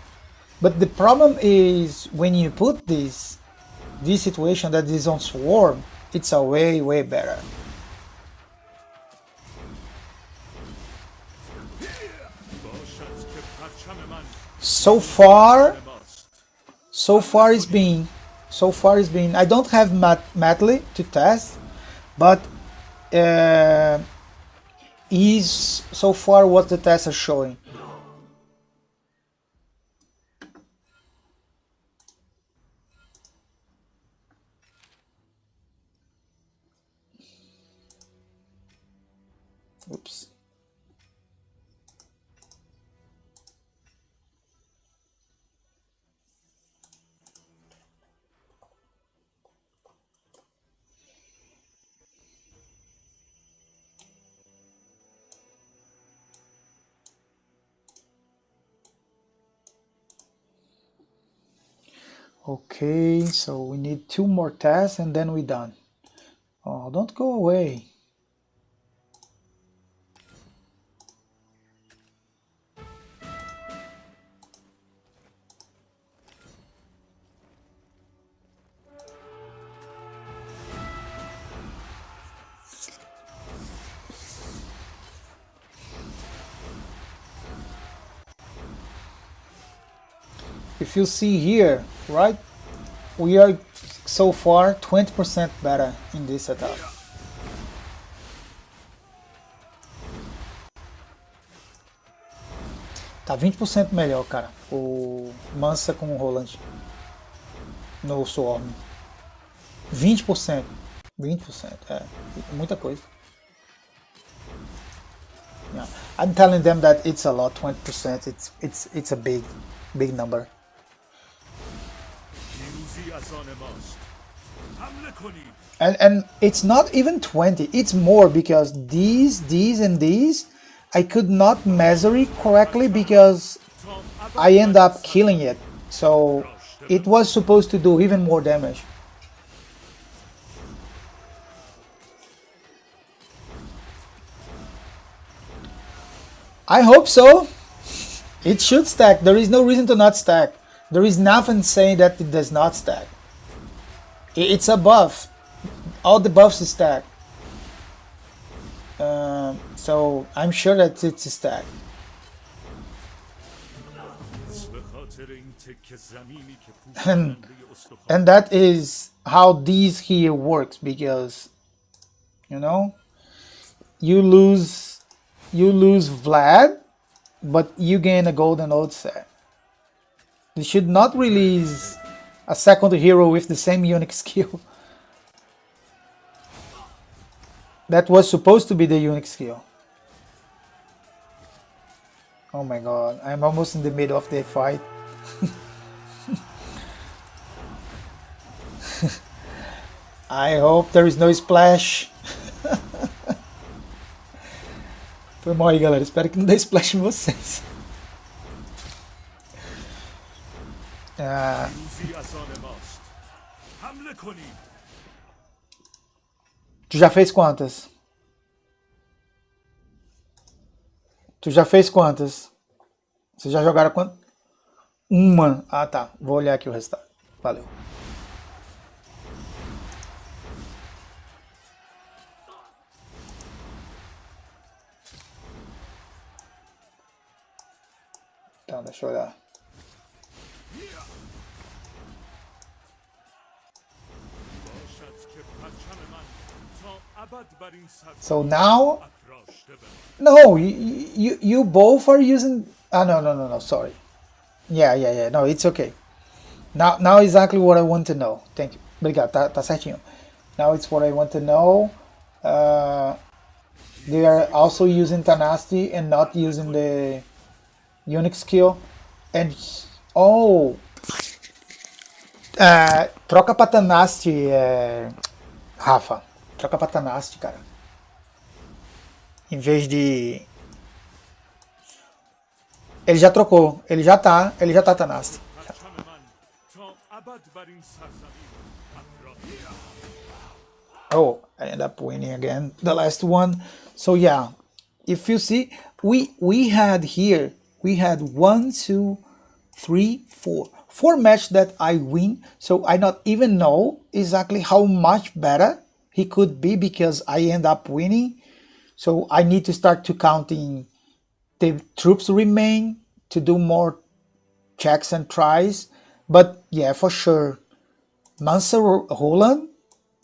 But the problem is when you put this situation that is on Swarm, it's a way better. So far it's been. I don't have Matley to test, but is so far what the tests are showing. Oops. Okay, so we need 2 more tests and then we're done. Oh, don't go away. If you see here, right, we are so far 20% better in this setup. Tá 20% melhor, cara, o Mansa com o Roland no Swarm. 20%. 20%, é muita coisa. Yeah. I'm telling them that it's a lot, 20%. It's a big number. And it's not even 20, it's more, because these and these I could not measure it correctly because I end up killing it. So it was supposed to do even more damage. I hope so. It should stack. There is no reason to not stack. There is nothing saying that it does not stack. It's a buff. All the buffs stack. So I'm sure that it's a stack. And that is how these here works, because you know you lose Vlad, but you gain a golden old set. You should not release a second hero with the same unique skill. That was supposed to be the unique skill. Oh my god, I'm almost in the middle of the fight. I hope there is no splash. Foi mal aí, galera. Espero que não dê splash em vocês. Tu já fez quantas? Tu já fez quantas? Vocês já jogaram quantas? Uma. Ah, tá. Vou olhar aqui o resultado. Valeu. Então, deixa eu olhar. So now, no, you both are using. Ah, no. Sorry. Yeah. No, it's okay. Now exactly what I want to know. Thank you. Obrigado. Tá certinho. Now it's what I want to know. They are also using Tenacity and not using the unique skill. And troca pra Tenacity, Rafa. Troca pra Tenacity, cara. Em vez de... Ele já trocou. Ele já tá Tenacity. Oh, I end up winning again. The last one. So yeah, if you see, we had 1, 2, 3, 4 matches that I win. So I not even know exactly how much better he could be because I end up winning. So I need to start to counting the troops remain to do more checks and tries. But yeah, for sure, Mansa Roland,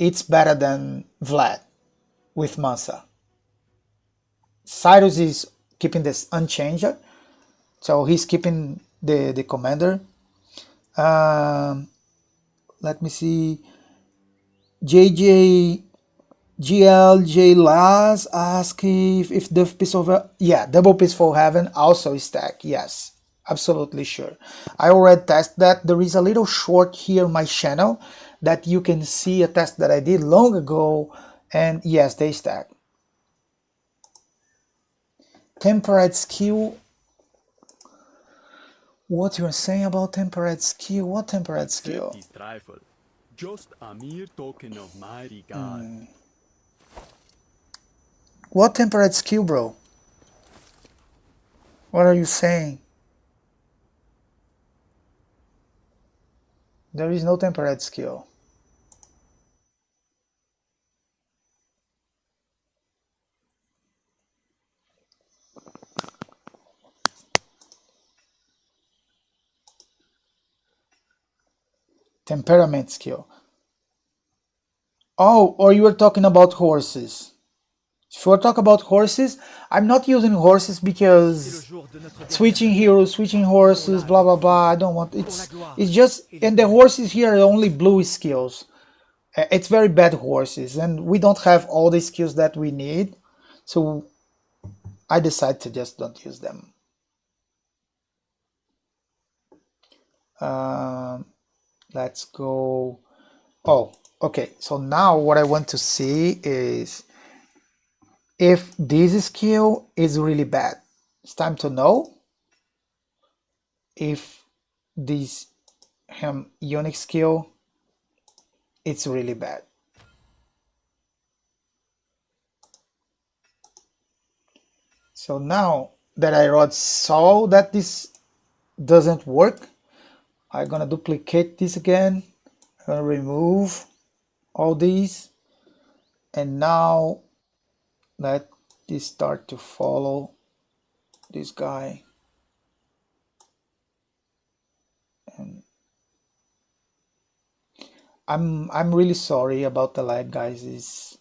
it's better than Vlad with Mansa. Cyrus is keeping this unchanged, so he's keeping the commander. Let me see. GLJ Laz ask if the peaceful, yeah, double peaceful heaven also stack. Yes, absolutely sure. I already tested that. There is a little short here on my channel that you can see a test that I did long ago, and yes, they stack. Temperate skill What you're saying about temperate skill? What temperate skill? Accept this trifle. Just a mere token of my regard. What temperate skill, bro? What are you saying? There is no temperate skill. Temperament skill. Oh, or you were talking about horses. If you talk about horses, I'm not using horses C'est le because jour de notre switching dernière heroes, switching horses, blah blah blah. I don't want it's just and the horses here are only blue skills. It's very bad horses, and we don't have all the skills that we need, so I decided to just don't use them. Let's go. Oh, okay. So now what I want to see is if this skill is really bad. It's time to know if this unique skill it's really bad. So now that I already saw that this doesn't work, I'm gonna duplicate this again. I'm gonna remove all these, and now let this start to follow this guy. And I'm really sorry about the lag, guys. It's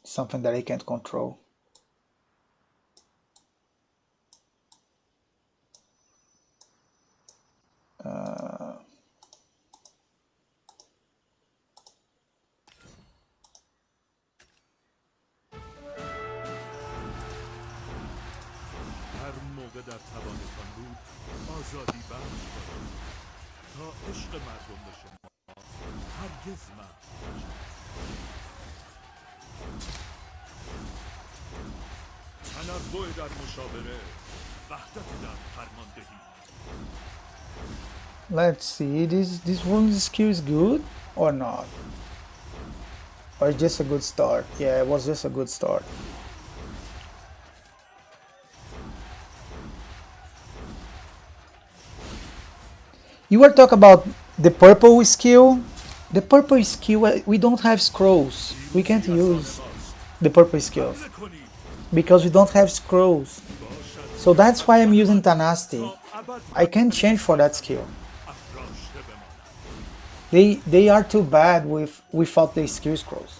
something that I can't control. هر موقع در توانتان بود آزادی بخش کنید تا عشق مردم به شما هرگز محو نشود. تنوع در مشاوره وحدت در فرماندهی. Let's see, this one skill is good or not? Or just a good start? Yeah, it was just a good start. You were talking about the purple skill. The purple skill, we don't have scrolls. We can't use the purple skills because we don't have scrolls. So that's why I'm using tenacity. I can change for that skill. They are too bad without the skill scrolls.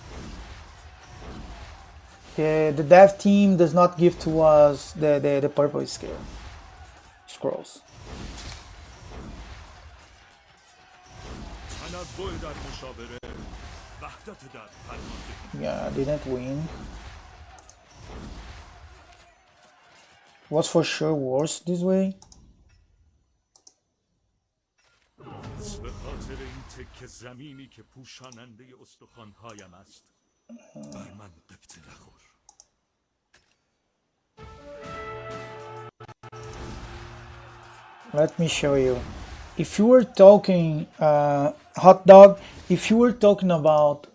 The dev team does not give to us the purple skill scrolls. Yeah, I didn't win. Was for sure worse this way. به خاطر این تکه زمینی که پوشاننده استخوان‌هایم است بر من قبطه نخور. Let me show you. If you were talking hot dog, if you were talking about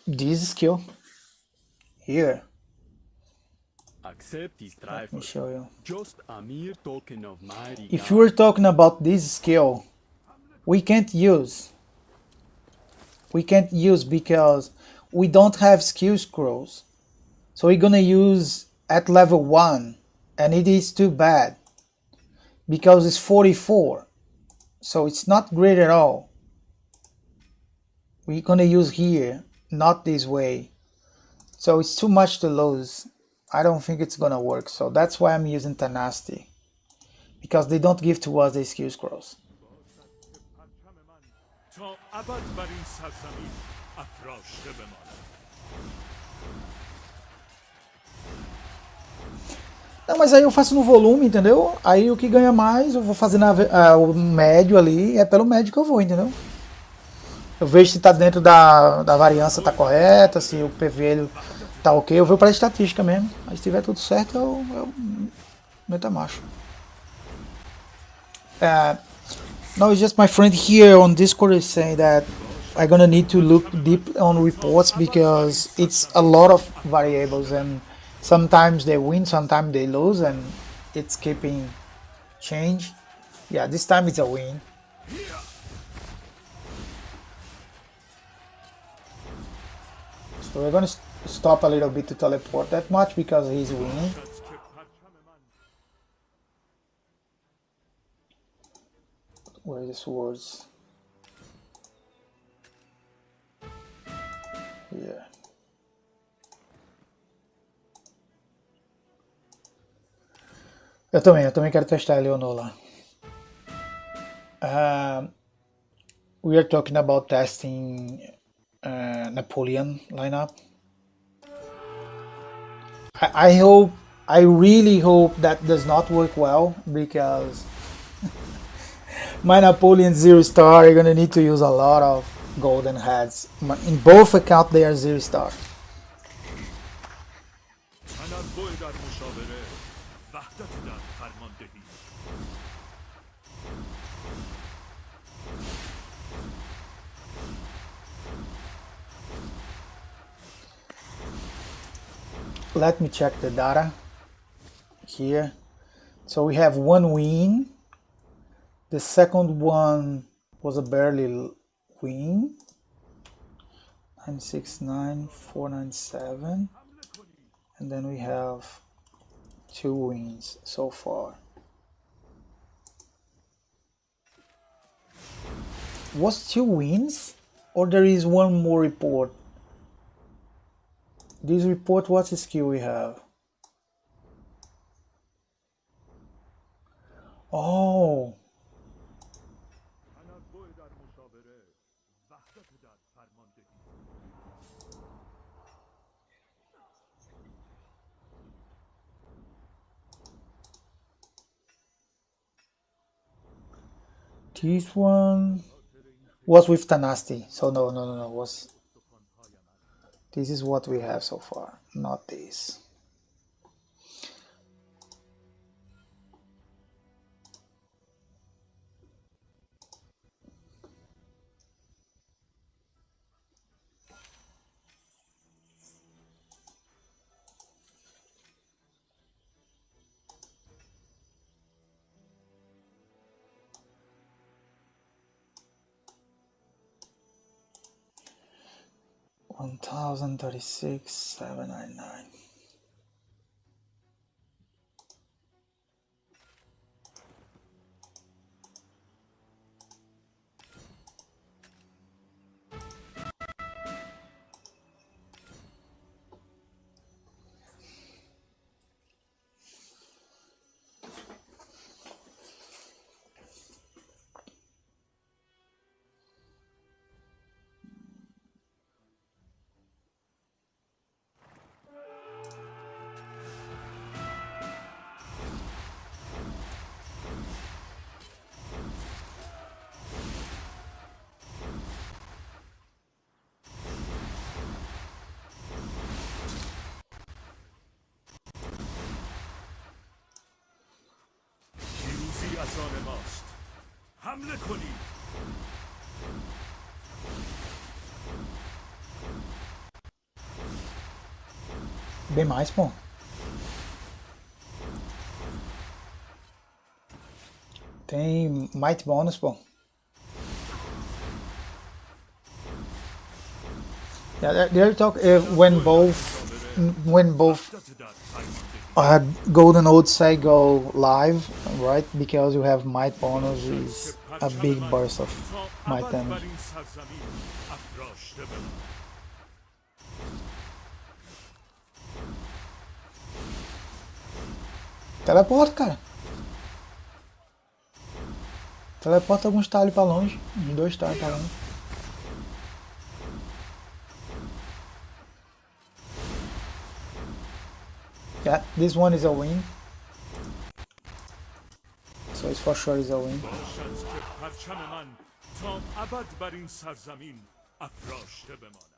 this skill here, Accept this let me trifle. show you. Just a mere token of my regard. If you were talking about this skill, we can't use because we don't have skill scrolls. So we're gonna use at level 1, and it is too bad because it's 44. So it's not great at all. We're gonna use here, not this way. So it's too much to lose. I don't think it's gonna work. So that's why I'm using tenacity, because they don't give to us the skill scrolls. تا ابد بر این سرزمین افراشته بماند. Não, mas aí eu faço no volume, entendeu? Aí o que ganha mais, eu vou fazer o médio ali, é pelo médio que eu vou, entendeu? Eu vejo se tá dentro da variância, tá correta, se o PV ele tá ok, eu vou pra estatística mesmo. Aí se tiver tudo certo, eu meto a marcha. No, it's just my friend here on Discord is saying that I'm gonna need to look deep on reports because it's a lot of variables and sometimes they win, sometimes they lose, and it's keeping change. Yeah, this time it's a win. So we're gonna stop a little bit to teleport that much because he's winning. Where are the swords? Yeah. Eu também quero testar a Leonola. We are talking about testing Napoleon lineup. I really hope that does not work well because my Napoleon 0-star, you're gonna need to use a lot of golden heads. In both accounts they are 0-star. تنوع در مشاوره وحدت در فرماندهی Let me check the data here. So we have one win. The second one was a barely win. 969, 497. And then we have 2 wins so far. Was 2 wins? Or there is one more report? This report, what's the skill we have? Oh. تنوع در مشاوره وحدت در فرماندهی This one was with Tanasti. So no. Was this is what we have so far, not this. $1,036,799. پیروزی از آن ماست حمله کنید Bem mais, pô. Tem might bonus, pô. Yeah, they're talk when both golden oatside go live, right? Because you have might bonus is a big burst of might damage. بر این سرزمین افراشته بمان Teleporta, cara. Teleporta alguns talhos pra longe. Uns 2 talhos pra longe. Yeah, this one is a win. So it's for sure is a win. باشد که پرچم من تا ابد بر این سرزمین افراشته بماند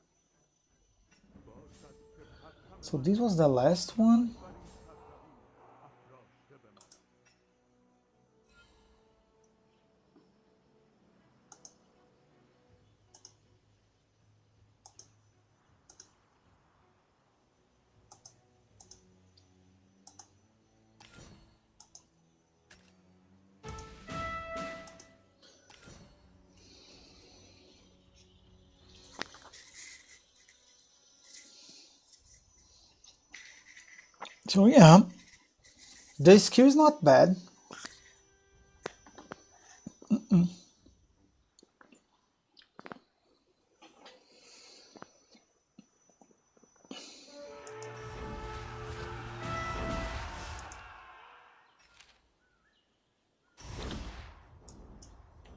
So this was the last one. So yeah, the skill is not bad.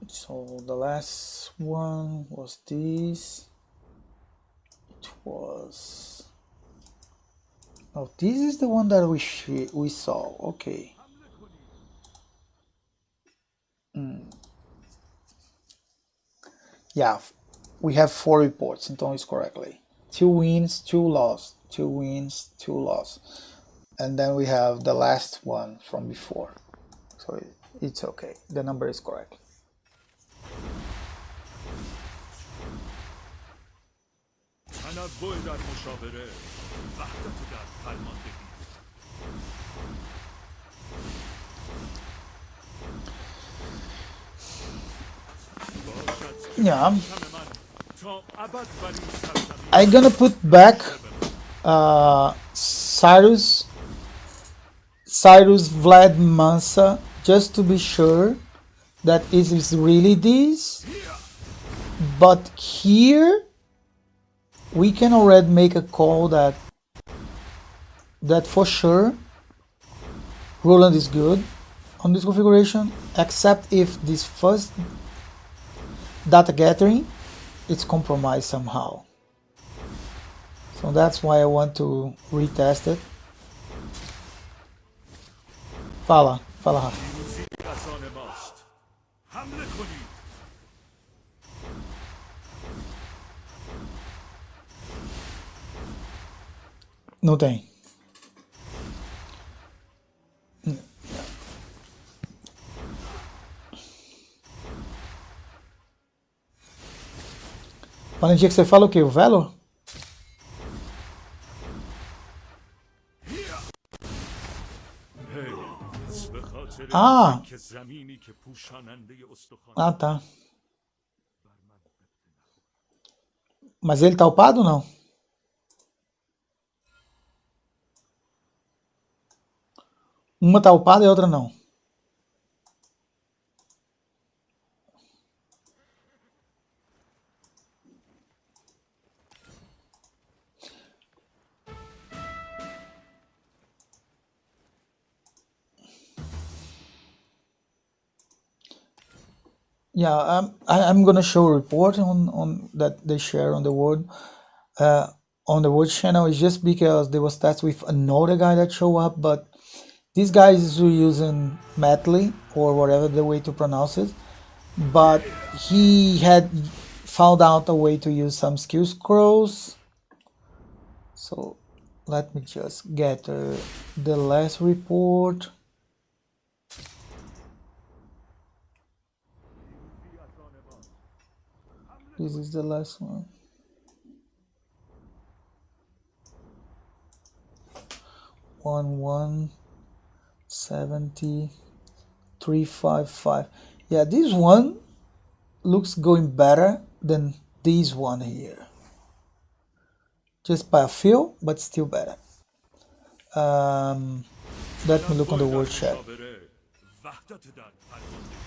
So the last one was this. It was. Oh, this is the one that we saw. Okay. Yeah, we have 4 reports. Então it's correctly 2 wins, 2 loss, 2 wins, 2 loss, and then we have the last one from before. So it's okay. The number is correct. تنوع در مشاوره وحدت در فرماندهی Yeah, تا ابد بر این سرزمین I'm gonna put back Cyrus Vlad Mansa just to be sure that it is really this. But here we can already make a call that for sure Roland is good on this configuration, except if this first data gathering it's compromised somehow. So that's why I want to retest it. Fala, Rafa. پیروزی از آن ماست حمله کنید Não tem. Valentia, que você fala o quê? O Velo? به خاطر Ah, که زمینی که پوشاننده استخوان ah tá. Mas ele tá upado ou não? Uma tá upada e a outra não. Yeah, I'm gonna show a report on that they share on the word channel. It's just because there was stats with another guy that show up, but these guys were using Matley or whatever the way to pronounce it, but he had found out a way to use some skill scrolls. So let me just get the last report. This is the last one. 1170355. Yeah, this one looks going better than this one here. Just by a few, but still better. Let me look on the word chat. وحدت در فرماندهی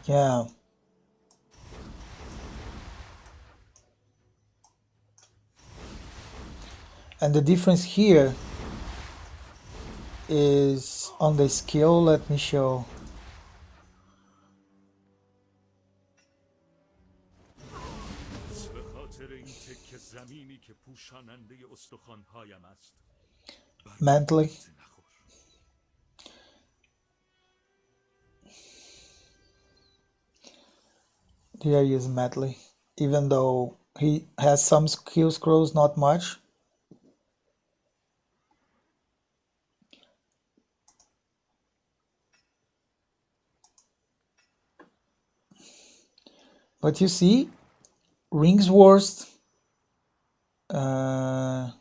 Yeah. And the difference here is on the skill. Let me show. به خاطر این تکه زمینی که پوشاننده استخوان‌هایم است Mentally. نخور Here he is Medley, even though he has some skill scrolls, not much. But you see, Ringsworst, the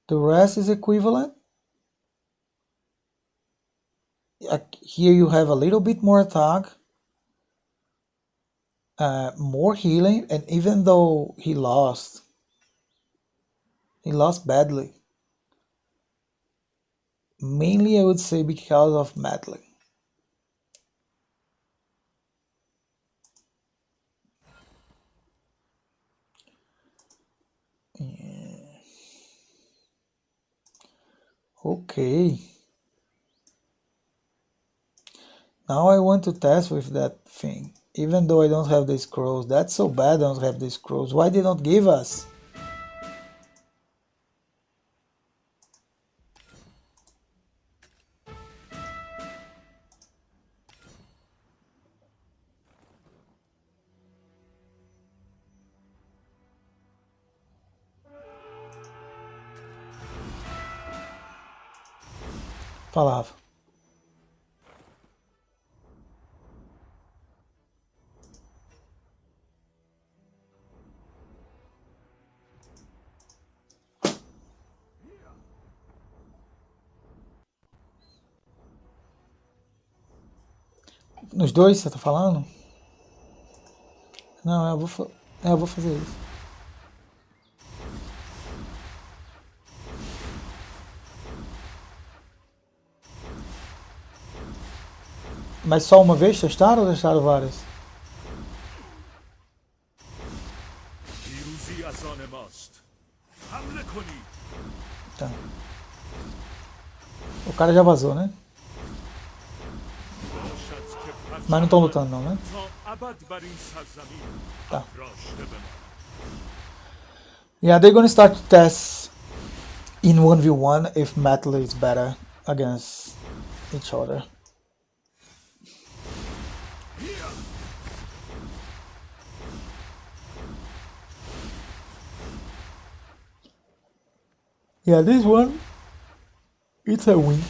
rest is equivalent. Here you have a little bit more attack, more healing, and even though he lost He lost badly. Mainly, I would say because of meddling. Yeah. Okay. Now I want to test with that thing. Even though I don't have the scrolls. That's so bad I don't have the scrolls. Why they don't give us? Falava. Nos dois, você tá falando? Não, eu vou fazer isso. Mas só uma vez testaram ou testaram várias? پیروزی از آن ماست. حمله کنید. Tá. O cara já vazou, né? باشد که Mas não estão lutando não, né? تا ابد بر این سرزمین Tá. افراشته بماند. Yeah, they're gonna start to test in 1v1 if metal is better against each other. Yeah, this one, it's a win.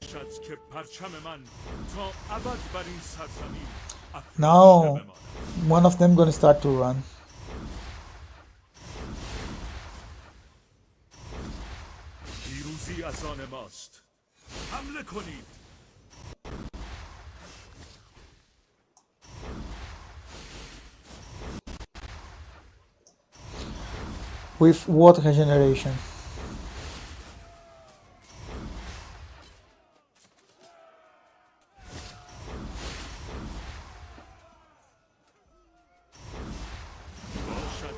باشد که پرچم من تا ابد بر این سرزمین افراشته Now, بماند. one of them gonna start to run. پیروزی از آن ماست. حمله کنید. With water regeneration. باشد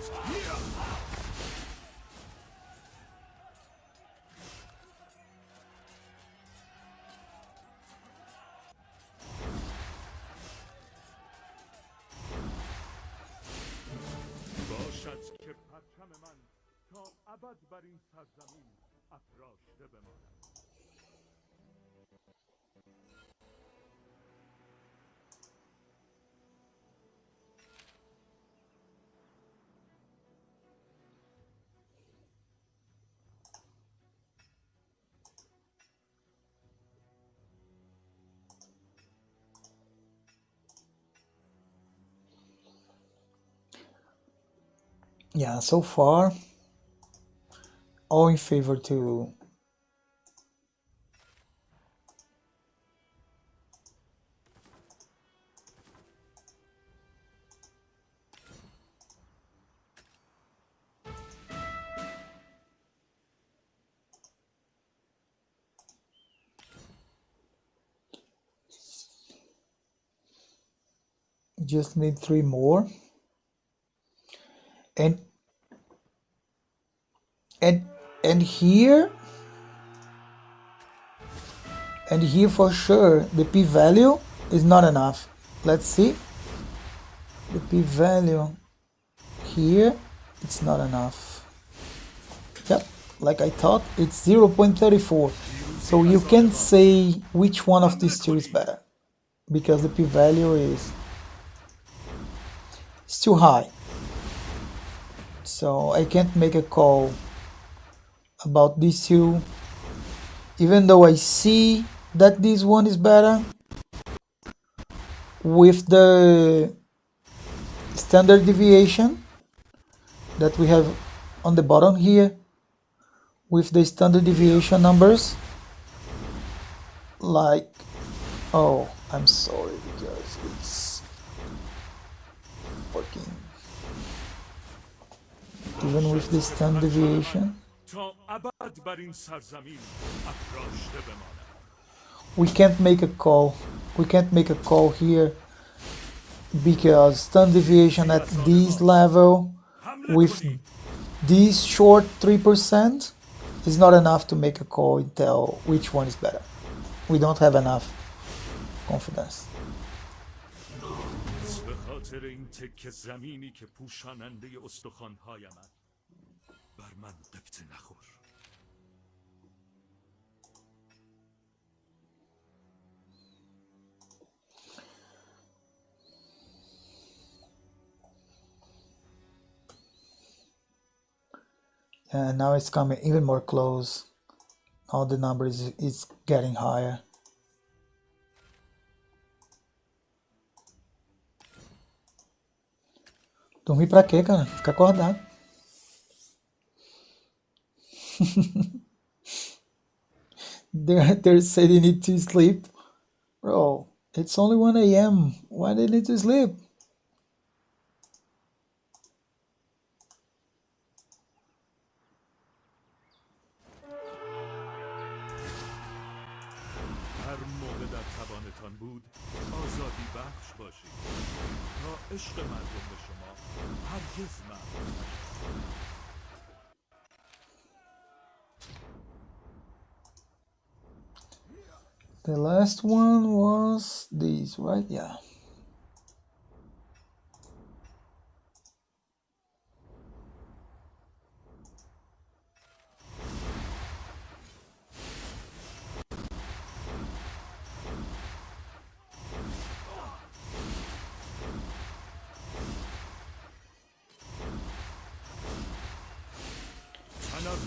باشد که پرچم من تا ابد بر این سرزمین افراشته بماند. Yeah, so far, all in favor to just need 3 more. And and here for sure the p-value is not enough. Let's see. The p-value here, it's not enough. Yep, like I thought, it's 0.34. So you can't say which one of these two is better because the p-value is too high. So I can't make a call about these two, even though I see that this one is better with the standard deviation that we have on the bottom here, with the standard deviation numbers. Like, oh, I'm sorry because it's fucking even with the stun deviation. تا ابد بر این سرزمین افراشته بماند. We can't make a call. We can't make a call here because stun deviation at this level حمله with کنید. this short 3% is not enough to make a call and tell which one is better. We don't have enough confidence. به خاطر این تکه زمینی که پوشاننده استخوان‌هایمد بر من قبطه نخور. And now it's coming even more close. All the numbers is getting higher. Dormir pra quê, cara? Fica acordado. They say they need to sleep. Bro, it's only 1 a.m. Why they need to sleep? هر موقع در توانتان بود آزادی بخش باشید تا عشق مردم به شما هرگز محو نشود. The last one was this, right? Yeah.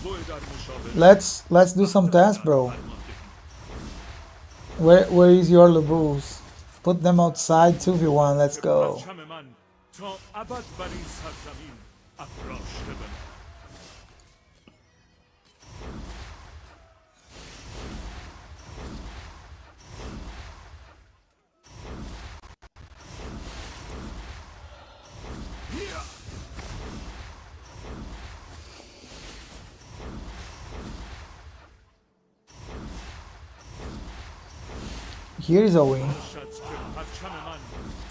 تنوع در مشابه Let's do some tests, bro. Where is your Lobos? Put them outside 2v1. Let's go. پرچم من تا ابد بر این سرزمین افراشته بماند. Here is a win. باشد که پرچم من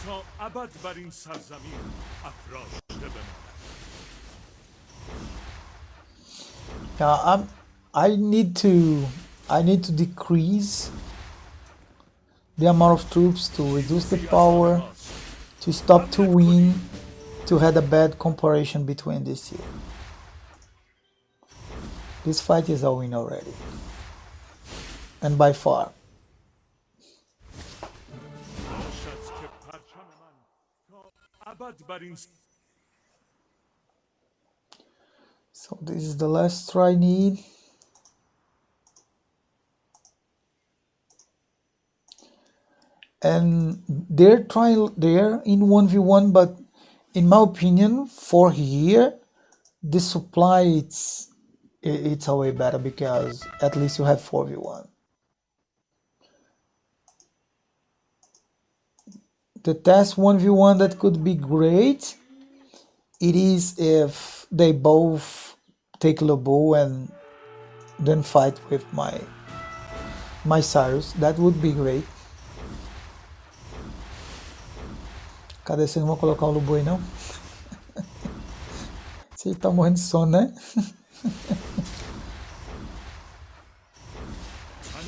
تا ابد بر این سرزمین افراشته بماند. Yeah, I need to decrease the amount of troops to reduce the power, to stop to win, to have a bad comparison between these two. This fight is a win already, and by far. باشد که پرچم من تا ابد بر این So this is the last try I need. And they're in 1v1, but in my opinion, for here, the supply it's a way better because at least you have 4v1. The test 1v1 that could be great, it is if they both take Lobo and then fight with my Cyrus. That would be great. Cadê? Vocês não vão colocar o Lobo aí, não? Você tá morrendo de sono, né?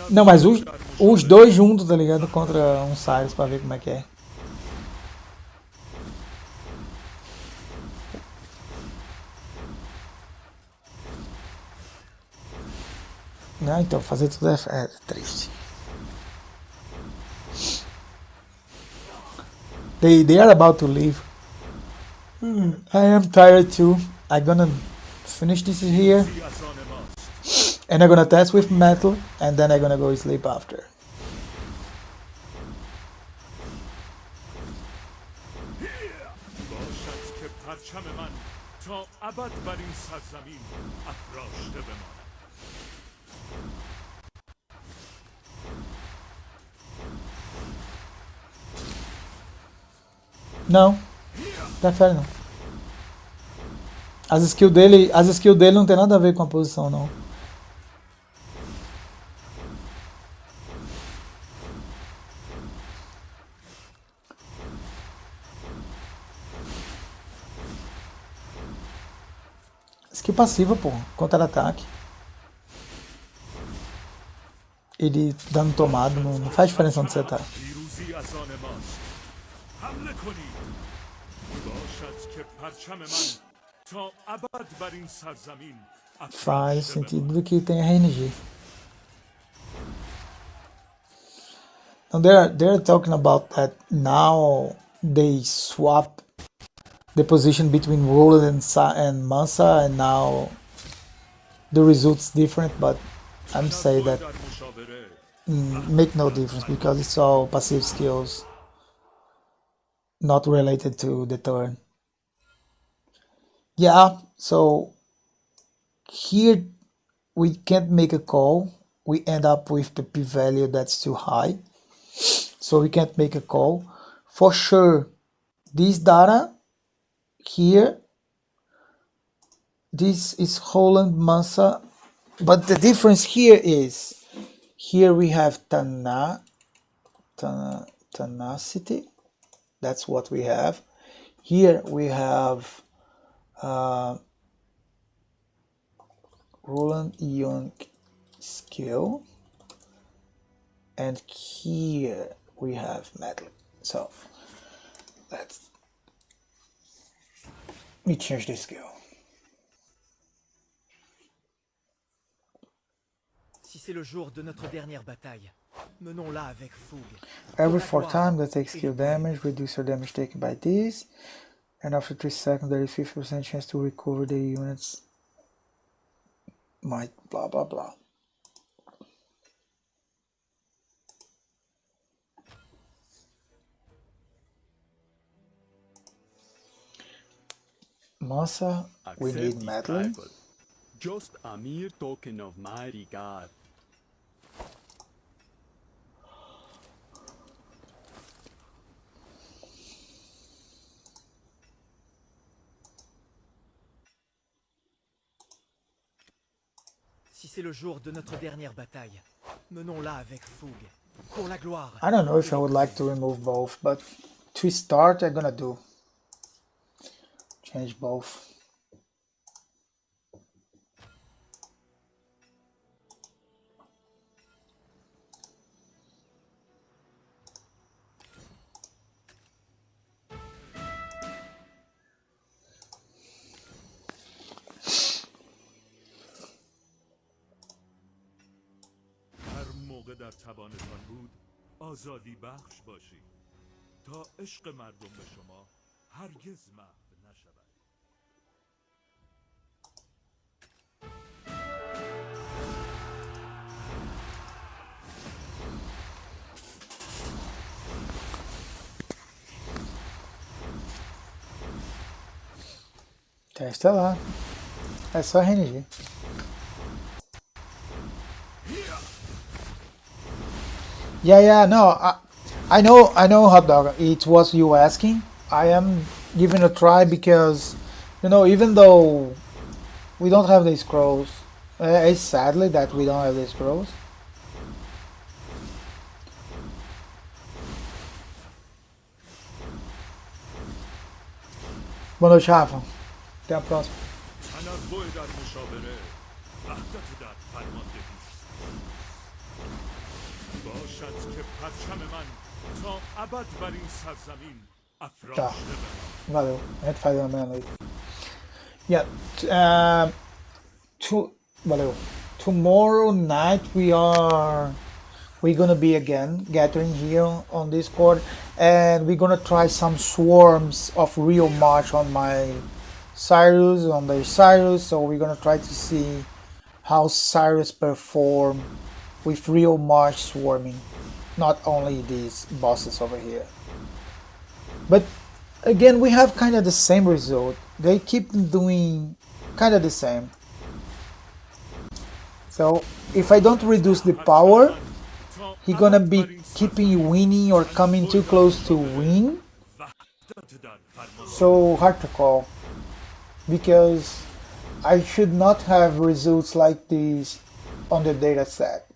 Não, mas os dois juntos, tá ligado? Contra um Cyrus pra ver como é que é. Não, então fazer tudo é triste. They are about to leave. I am tired too. I'm gonna finish this here, سیاسان ماست. and I'm gonna test with metal, and then I'm gonna go sleep after. باشد که پرچم من تا ابد بر این سرزمین افراشته بماند. Não, prefere não. As skills dele não tem nada a ver com a posição, não. Skill passiva, pô. Contra-ataque. Ele dando tomado, não faz diferença onde você tá. پیروزی از آن ماست. حمله کنید. باشد که پرچم من تا ابد بر این سرزمین Faz افراشته sentido بماند. que tem RNG. Now they're talking about that now they swap the position between Roland and Mansa, and now the results different, but I'm saying that در مشاوره make no difference because it's all passive skills not related to the turn. Yeah, so here we can't make a call. We end up with the p-value that's too high, so we can't make a call. For sure, this data here, this is Roland Mansa, but the difference here is, here we have tenacity, that's what we have. Here we have Roland Young skill, and here we have metal. So let me change the skill. Si c'est le jour de notre dernière bataille, menons-la avec fougue. Every 4 times that takes skill damage, reduce your damage taken by this, and after 3 seconds there is 50% chance to recover the units. Might blah blah blah. Mansa, we Accept need this meddling. tribal. Just a mere token of my regard. Si c'est le jour de notre dernière bataille, menons-la avec fougue. Pour la gloire. I don't know if I would like to remove both, but to start I'm gonna do. Change both. هر موقع در توانتان بود آزادی بخش باشید تا عشق مردم به شما هرگز محو نشود. Testa lá. É só RNG. Yeah, no, I know, hot dog. It was you asking. I am giving a try because, you know, even though we don't have the scrolls, it's sadly that we don't have the scrolls. Boa noite, Rafa. Até a próxima. تنوع در مشاوره وحدت در فرماندهی باشد که پرچم من تا ابد بر این سرزمین افراشته بماند. Valeu. A gente faz uma meia-noite. Yeah. Valeu. Tomorrow night we're gonna be again gathering here on Discord, and we're gonna try some swarms of real march on my Cyrus, on the Cyrus. So we're gonna try to see how Cyrus perform with real march swarming, not only these bosses over here. But again, we have kind of the same result. They keep doing kind of the same. So if I don't reduce the power, he gonna be keeping winning or coming too close to win. So hard to call. because I should not have results like these on the data set.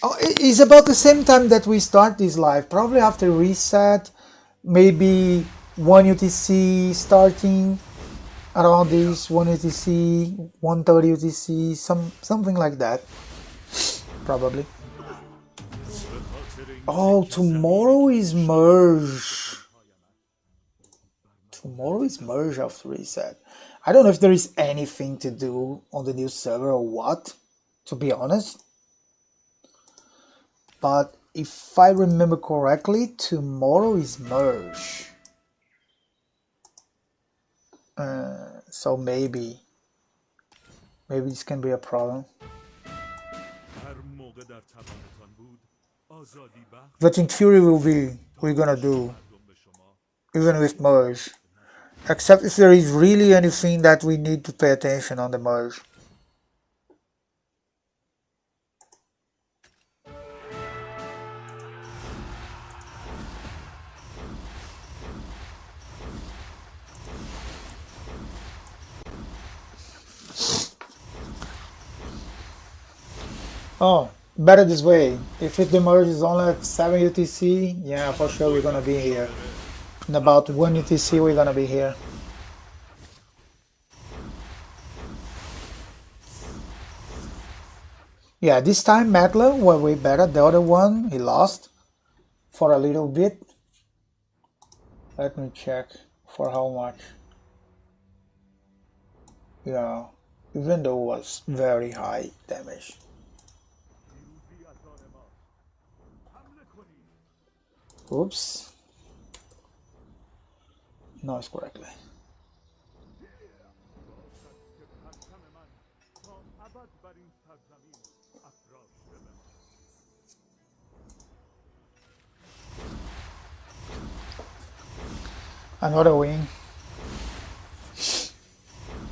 Oh, it's about the same time that we start this live, probably after reset, maybe 1 UTC starting around this 1 UTC, 1:30 UTC, something like that, probably. Oh, tomorrow is merge. Tomorrow is merge after reset. I don't know if there is anything to do on the new server or what, to be honest. But if I remember correctly, tomorrow is merge. So maybe this can be a problem. But in theory we're gonna do even with merge. Except if there is really anything that we need to pay attention on the merge. Oh, better this way. If the merge is only at 7 UTC, yeah, for sure we're gonna be here. In about 1 UTC we're gonna be here. Yeah, this time Mettler were way better. The other one, he lost for a little bit. Let me check for how much. Yeah, even though it was very high damage. Oops. No, it's correctly. Another win.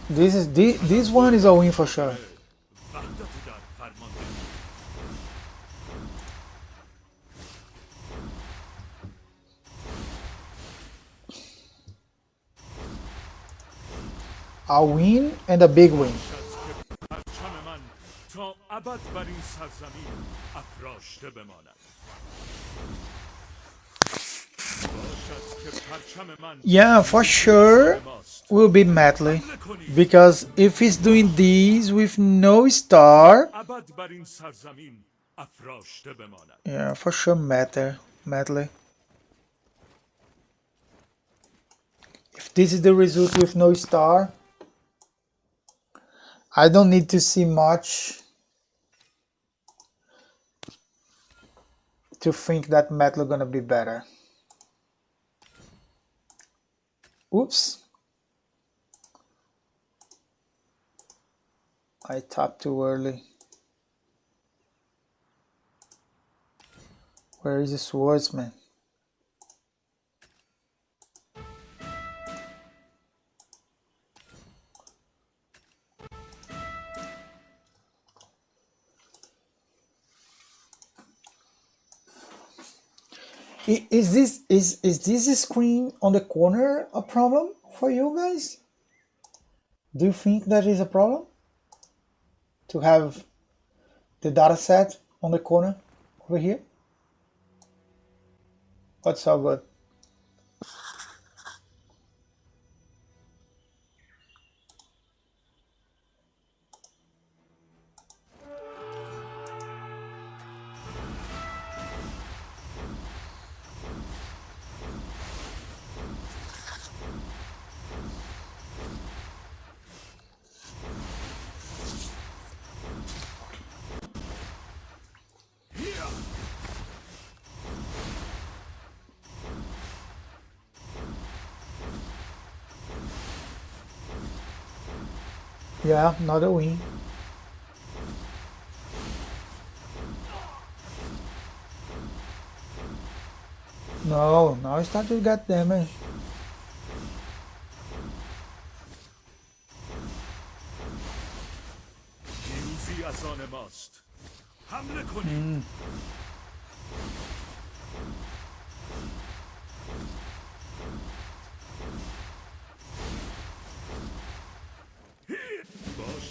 This one is a win for sure. A win and a big win. Yeah, for sure will be Metley, because if he's doing these with no star, yeah, for sure Metley. If this is the result with no star, I don't need to see much to think that Metley gonna be better. Oops. I tapped too early. Where is the swordsman? Is this screen on the corner a problem for you guys? Do you think that is a problem? To have the data set on the corner over here? What's so good? Yeah, another win. No, now I start to get damage.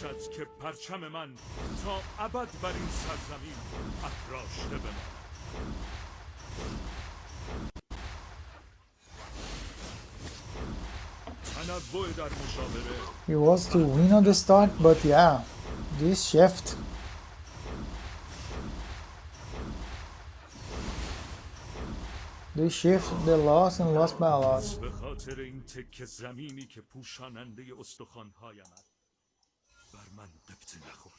باشد که پرچم من تا ابد بر این سرزمین افراشته بماند. تنوع در مشاوره. He was to win on the start, but yeah, this shift. They shift, they lost and lost by a lot. به خاطر این تکه زمینی که پوشاننده استخوان‌هایمد بر من قبطه نخور.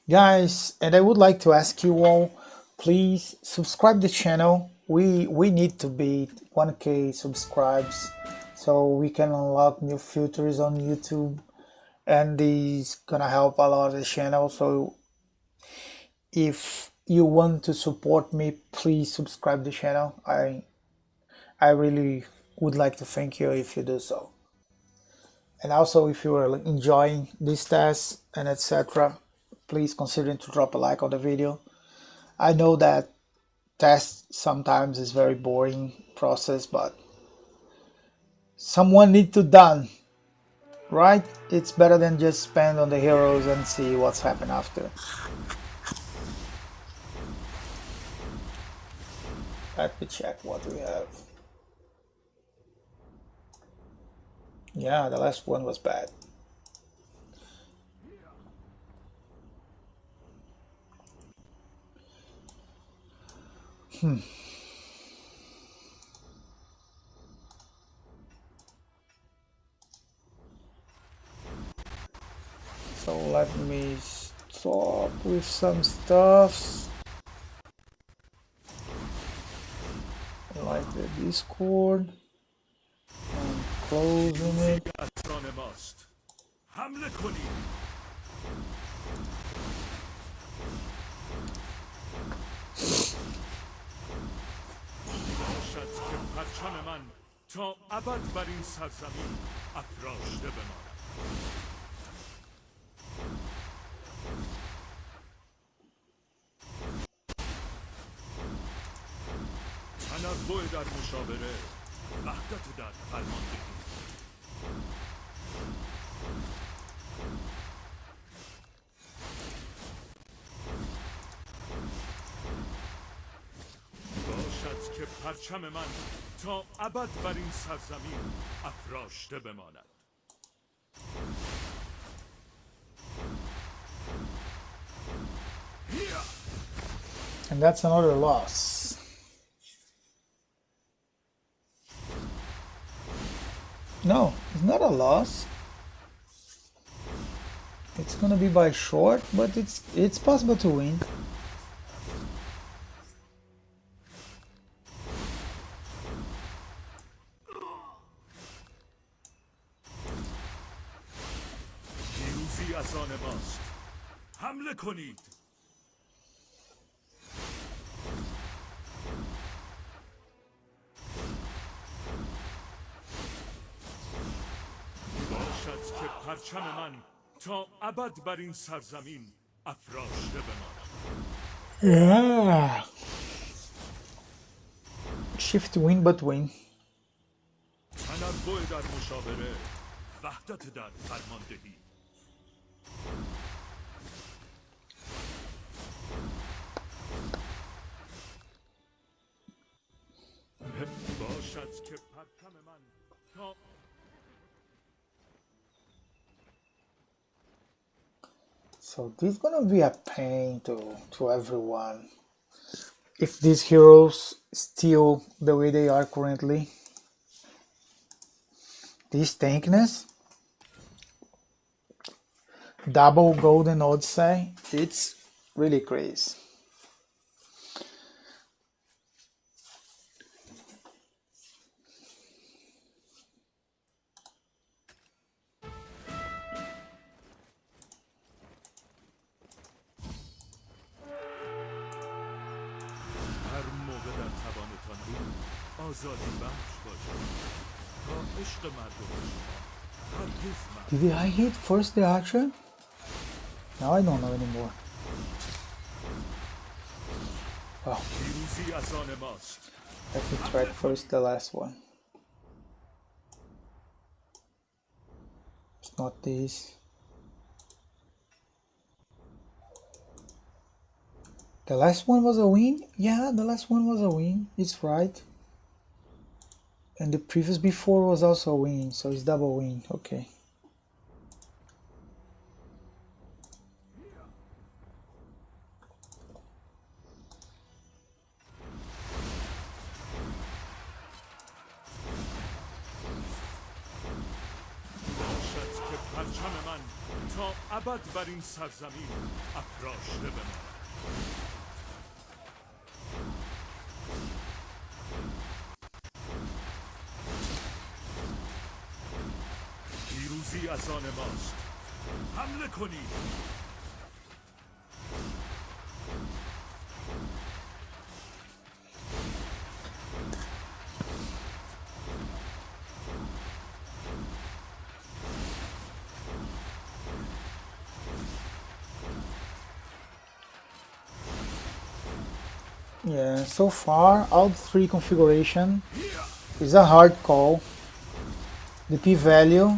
Guys, and I would like to ask you all, please subscribe the channel. We need to beat 1K subscribes so we can unlock new filters on YouTube, and this gonna help a lot the channel. So if you want to support me, please subscribe the channel. I really would like to thank you if you do so. And also, if you are enjoying this test and etc., please consider to drop a like on the video. I know that test sometimes is very boring process, but someone need to done, right? It's better than just spend on the heroes and see what's happened after. Let me check what we have. Yeah, the last one was bad. So let me stop with some stuffs like the Discord and closing it. اسران ماست. حمله کنید. باشد که پرچم من تا ابد بر این سرزمین افراشته بماند. تنوع در مشاوره، وحدت در فرماندهی. باشد که پرچم من تا ابد بر این سرزمین افراشته بماند. And that's another loss. No, it's not a loss. It's gonna be by short, but it's possible to win. پیروزی از آن ماست. حمله کنید. باشد که پرچم من تا ابد بر این سرزمین افراشته بماند. Yeah. Shift win but win. تنوع در مشاوره، وحدت در فرماندهی. باشد که پرچم من تا So this is gonna be a pain to everyone if these heroes steal the way they are currently. This tankness, double golden odyssey, it's really crazy. آزادی بخش باشد تا عشق مردم شما هرگز Did I hit first the archer? Now I don't know anymore. Wow. پیروزی از آن ماست. Let me track first the last one. It's not this. The last one was a win? Yeah, the last one was a win. It's right. And the previous before was also a win, so it's double win. Okay. باشد که پرچم من تا ابد بر این سرزمین افراشته بماند. پیروزی از آن ماست. حمله کنید. Yeah, so far, all three configuration is a hard call. The p-value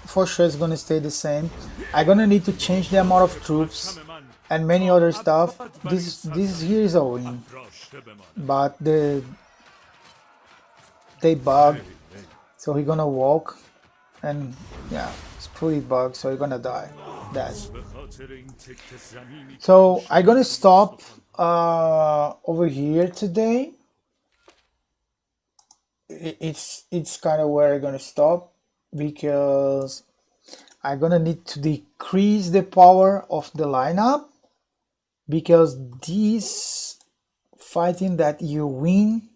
for sure is gonna stay the same. I'm gonna need to change the amount of troops and many other stuff. This here is a win, but they bug, so he's gonna walk, and yeah, it's pretty bugged, so he's gonna die. Dead. So I'm gonna stop over here today. It's kind of where I'm gonna stop, because I'm gonna need to decrease the power of the lineup, because this fighting that you win,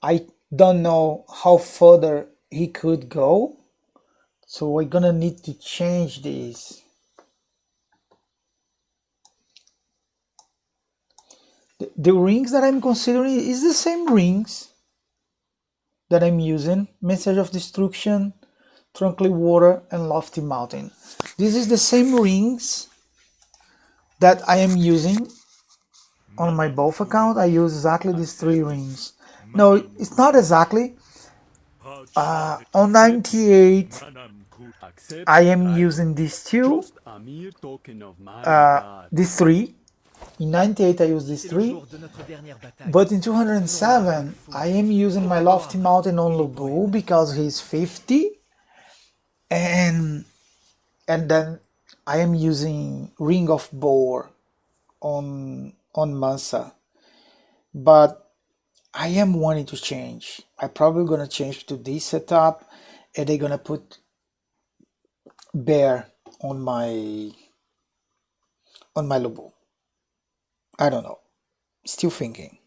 I don't know how further he could go, so we're gonna need to change this. The rings that I'm considering is the same rings that I'm using: Message of Destruction, Trunkly Water, and Lofty Mountain. This is the same rings that I am using on my both account. I use exactly these three rings. No, it's not exactly. On 98, I am using these two, Just a mere token of my regard. these three. In 98, I use these C'est le three. jour de notre dernière bataille. But in 207, I am using my Lofty Mountain on Lubu because he's 50. And then I am using Ring of Boar on Mansa. But I am wanting to change. I'm probably gonna change to this setup, and they're gonna put Bear on my Lubu. I don't know. Still thinking.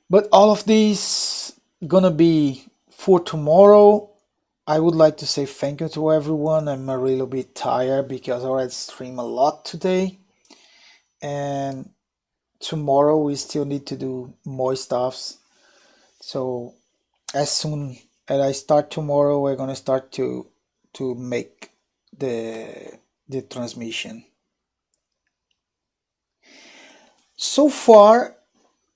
But all of this gonna be for tomorrow. I would like to say thank you to everyone. I'm a little bit tired because I already streamed a lot today. And tomorrow we still need to do more stuffs. So as soon as I start tomorrow, we're gonna start to make the transmission. So far,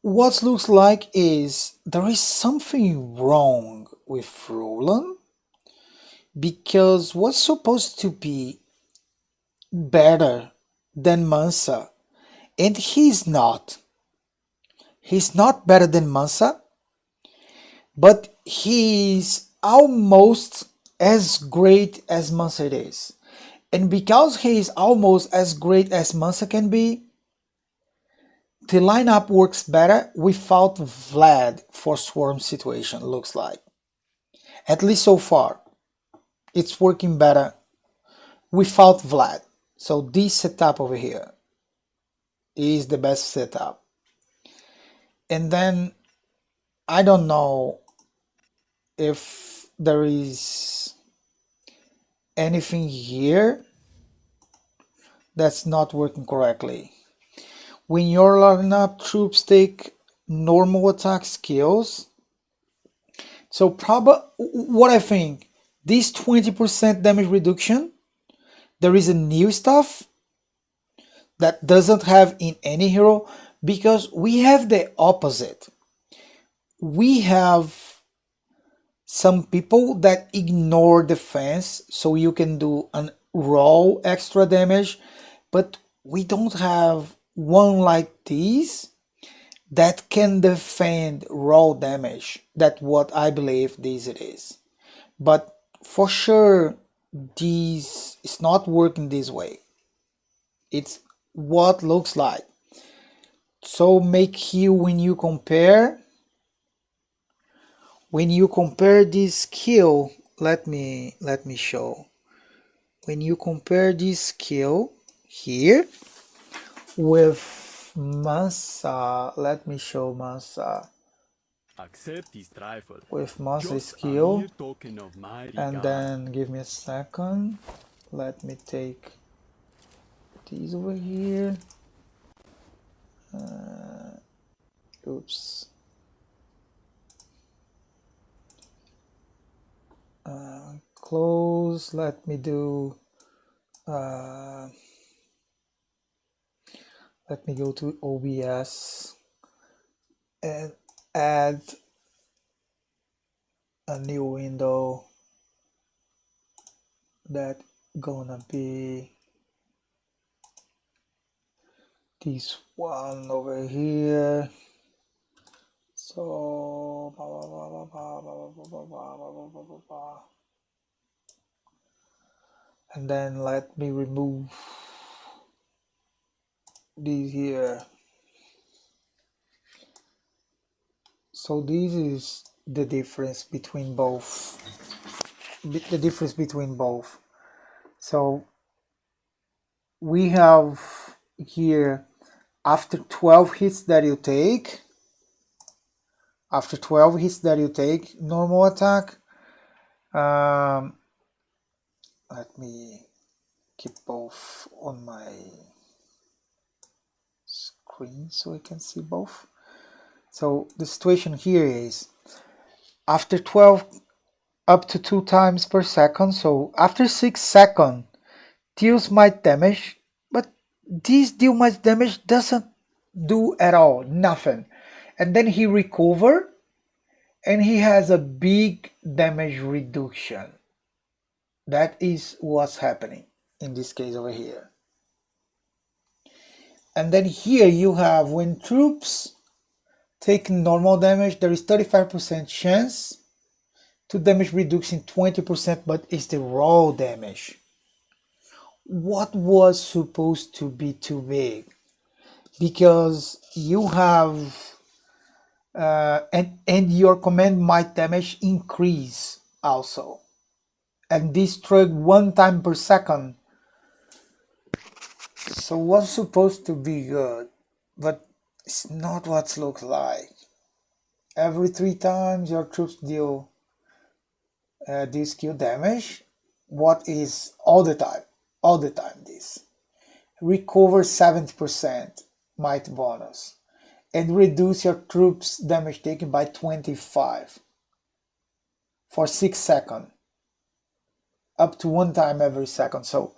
what looks like is there is something wrong with Roland, because what's supposed to be better than Mansa, and he's not. He's not better than Mansa, but he's almost as great as Mansa is. And because he is almost as great as Mansa can be, the lineup works better without Vlad for swarm situation, looks like. At least so far. It's working better without Vlad. So this setup over here is the best setup. And then I don't know if there is anything here that's not working correctly. When your lineup troops take normal attack skills, so probably what I think, this 20% damage reduction, there is a new stuff that doesn't have in any hero, because we have the opposite. We have some people that ignore defense, so you can do an raw extra damage, but we don't have one like this that can defend raw damage. That's what I believe this it is. But for sure, this is not working this way. It's what looks like. So make here when you compare this skill, let me show. When you compare this skill here with Mansa, let me show Mansa. Accept this trifle. With Mansa Just a skill, mere token of my regard. and then give me a second. Let me take these over here. Oops. Close. Let me do. Let me go to OBS and add a new window that gonna be this one over here. So and then let me remove this here. So this is the difference between both. So we have here after 12 hits that you take. After 12 hits that you take, normal attack. Let me keep both on my screen so I can see both. So the situation here is after 12 up to 2 times per second. So after 6 seconds, deals might damage, but this deal much damage doesn't do at all, nothing. And then he recover and he has a big damage reduction. That is what's happening in this case over here. And then here you have when troops take normal damage, there is 35% chance to damage reduction 20%, but it's the raw damage. What was supposed to be too big? Because you have and your command might damage increase also, and this triggered 1 time per second. So what's supposed to be good, but it's not what it looks like. Every 3 times your troops deal this skill damage. What is all the time this recover 70% might bonus and reduce your troops damage taken by 25 for 6 seconds, up to 1 time every second. So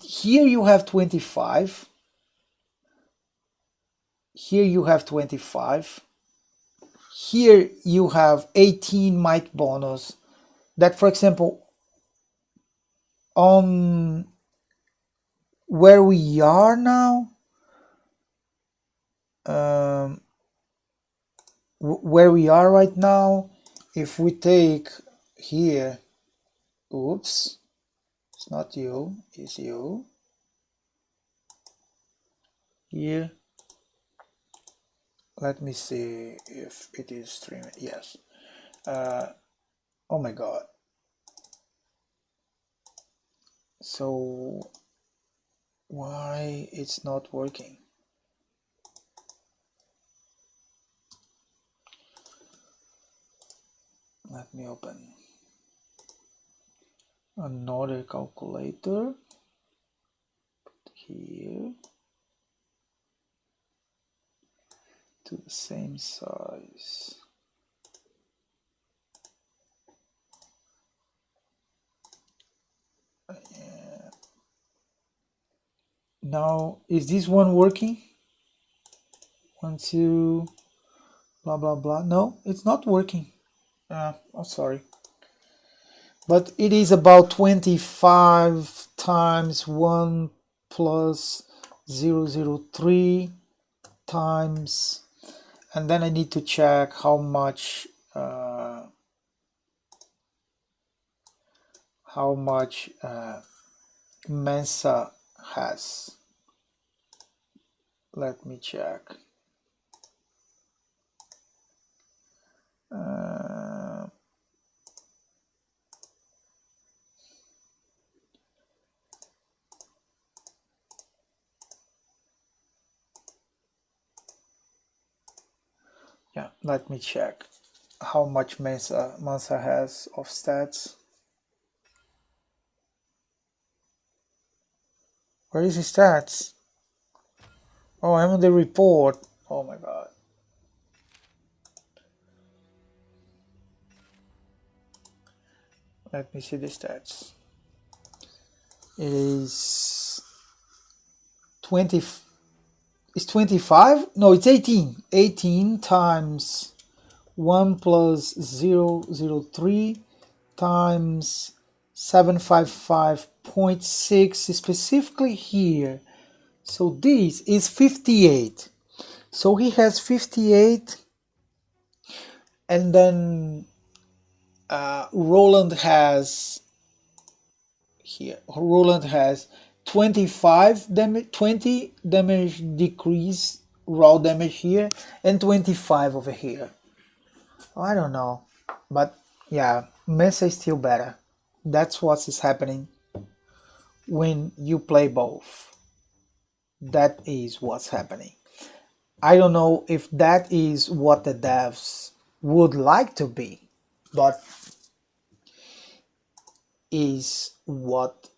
here you have 25. Here you have 25. Here you have 18 might bonus. That, for example, on where we are now, where we are right now, if we take here, oops, it's not you, it's you. Here, let me see if it is streaming. Yes. Oh my god. So why it's not working? Let me open another calculator. Put here to the same size. Now, is this one working? 1, 2, blah, blah, blah. No, it's not working. I'm sorry. But it is about 25 times 1 plus 003 times, and then I need to check how much Mansa has. Let me check. Yeah, let me check how much Mansa has of stats. Where is his stats? Oh, I'm on the report. Oh my god. Let me see the stats. It is 20. It's 25? No, it's 18. 18 times 1 plus 003 times 755.6 specifically here. So this is 58. So he has 58, and then Roland has here. Roland has 25 damage, 20 damage decrease raw damage here, and 25 over here. I don't know, but yeah, Mansa is still better. That's what is happening when you play both. That is what's happening. I don't know if that is what the devs would like to be, but is what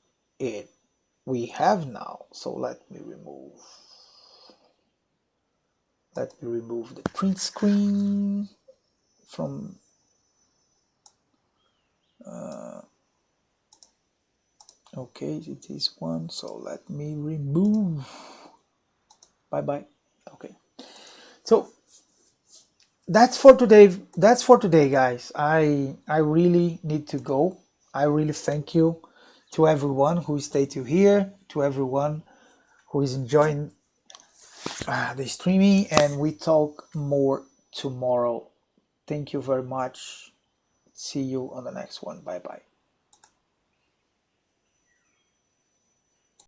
we have now. So let me remove the print screen from okay, it is one, so let me remove. Bye. Okay, so that's for today. Guys. I really need to go. I really thank you to everyone who stayed to here, to everyone who is enjoying the streaming, and we talk more tomorrow. Thank you very much. See you on the next one. Bye.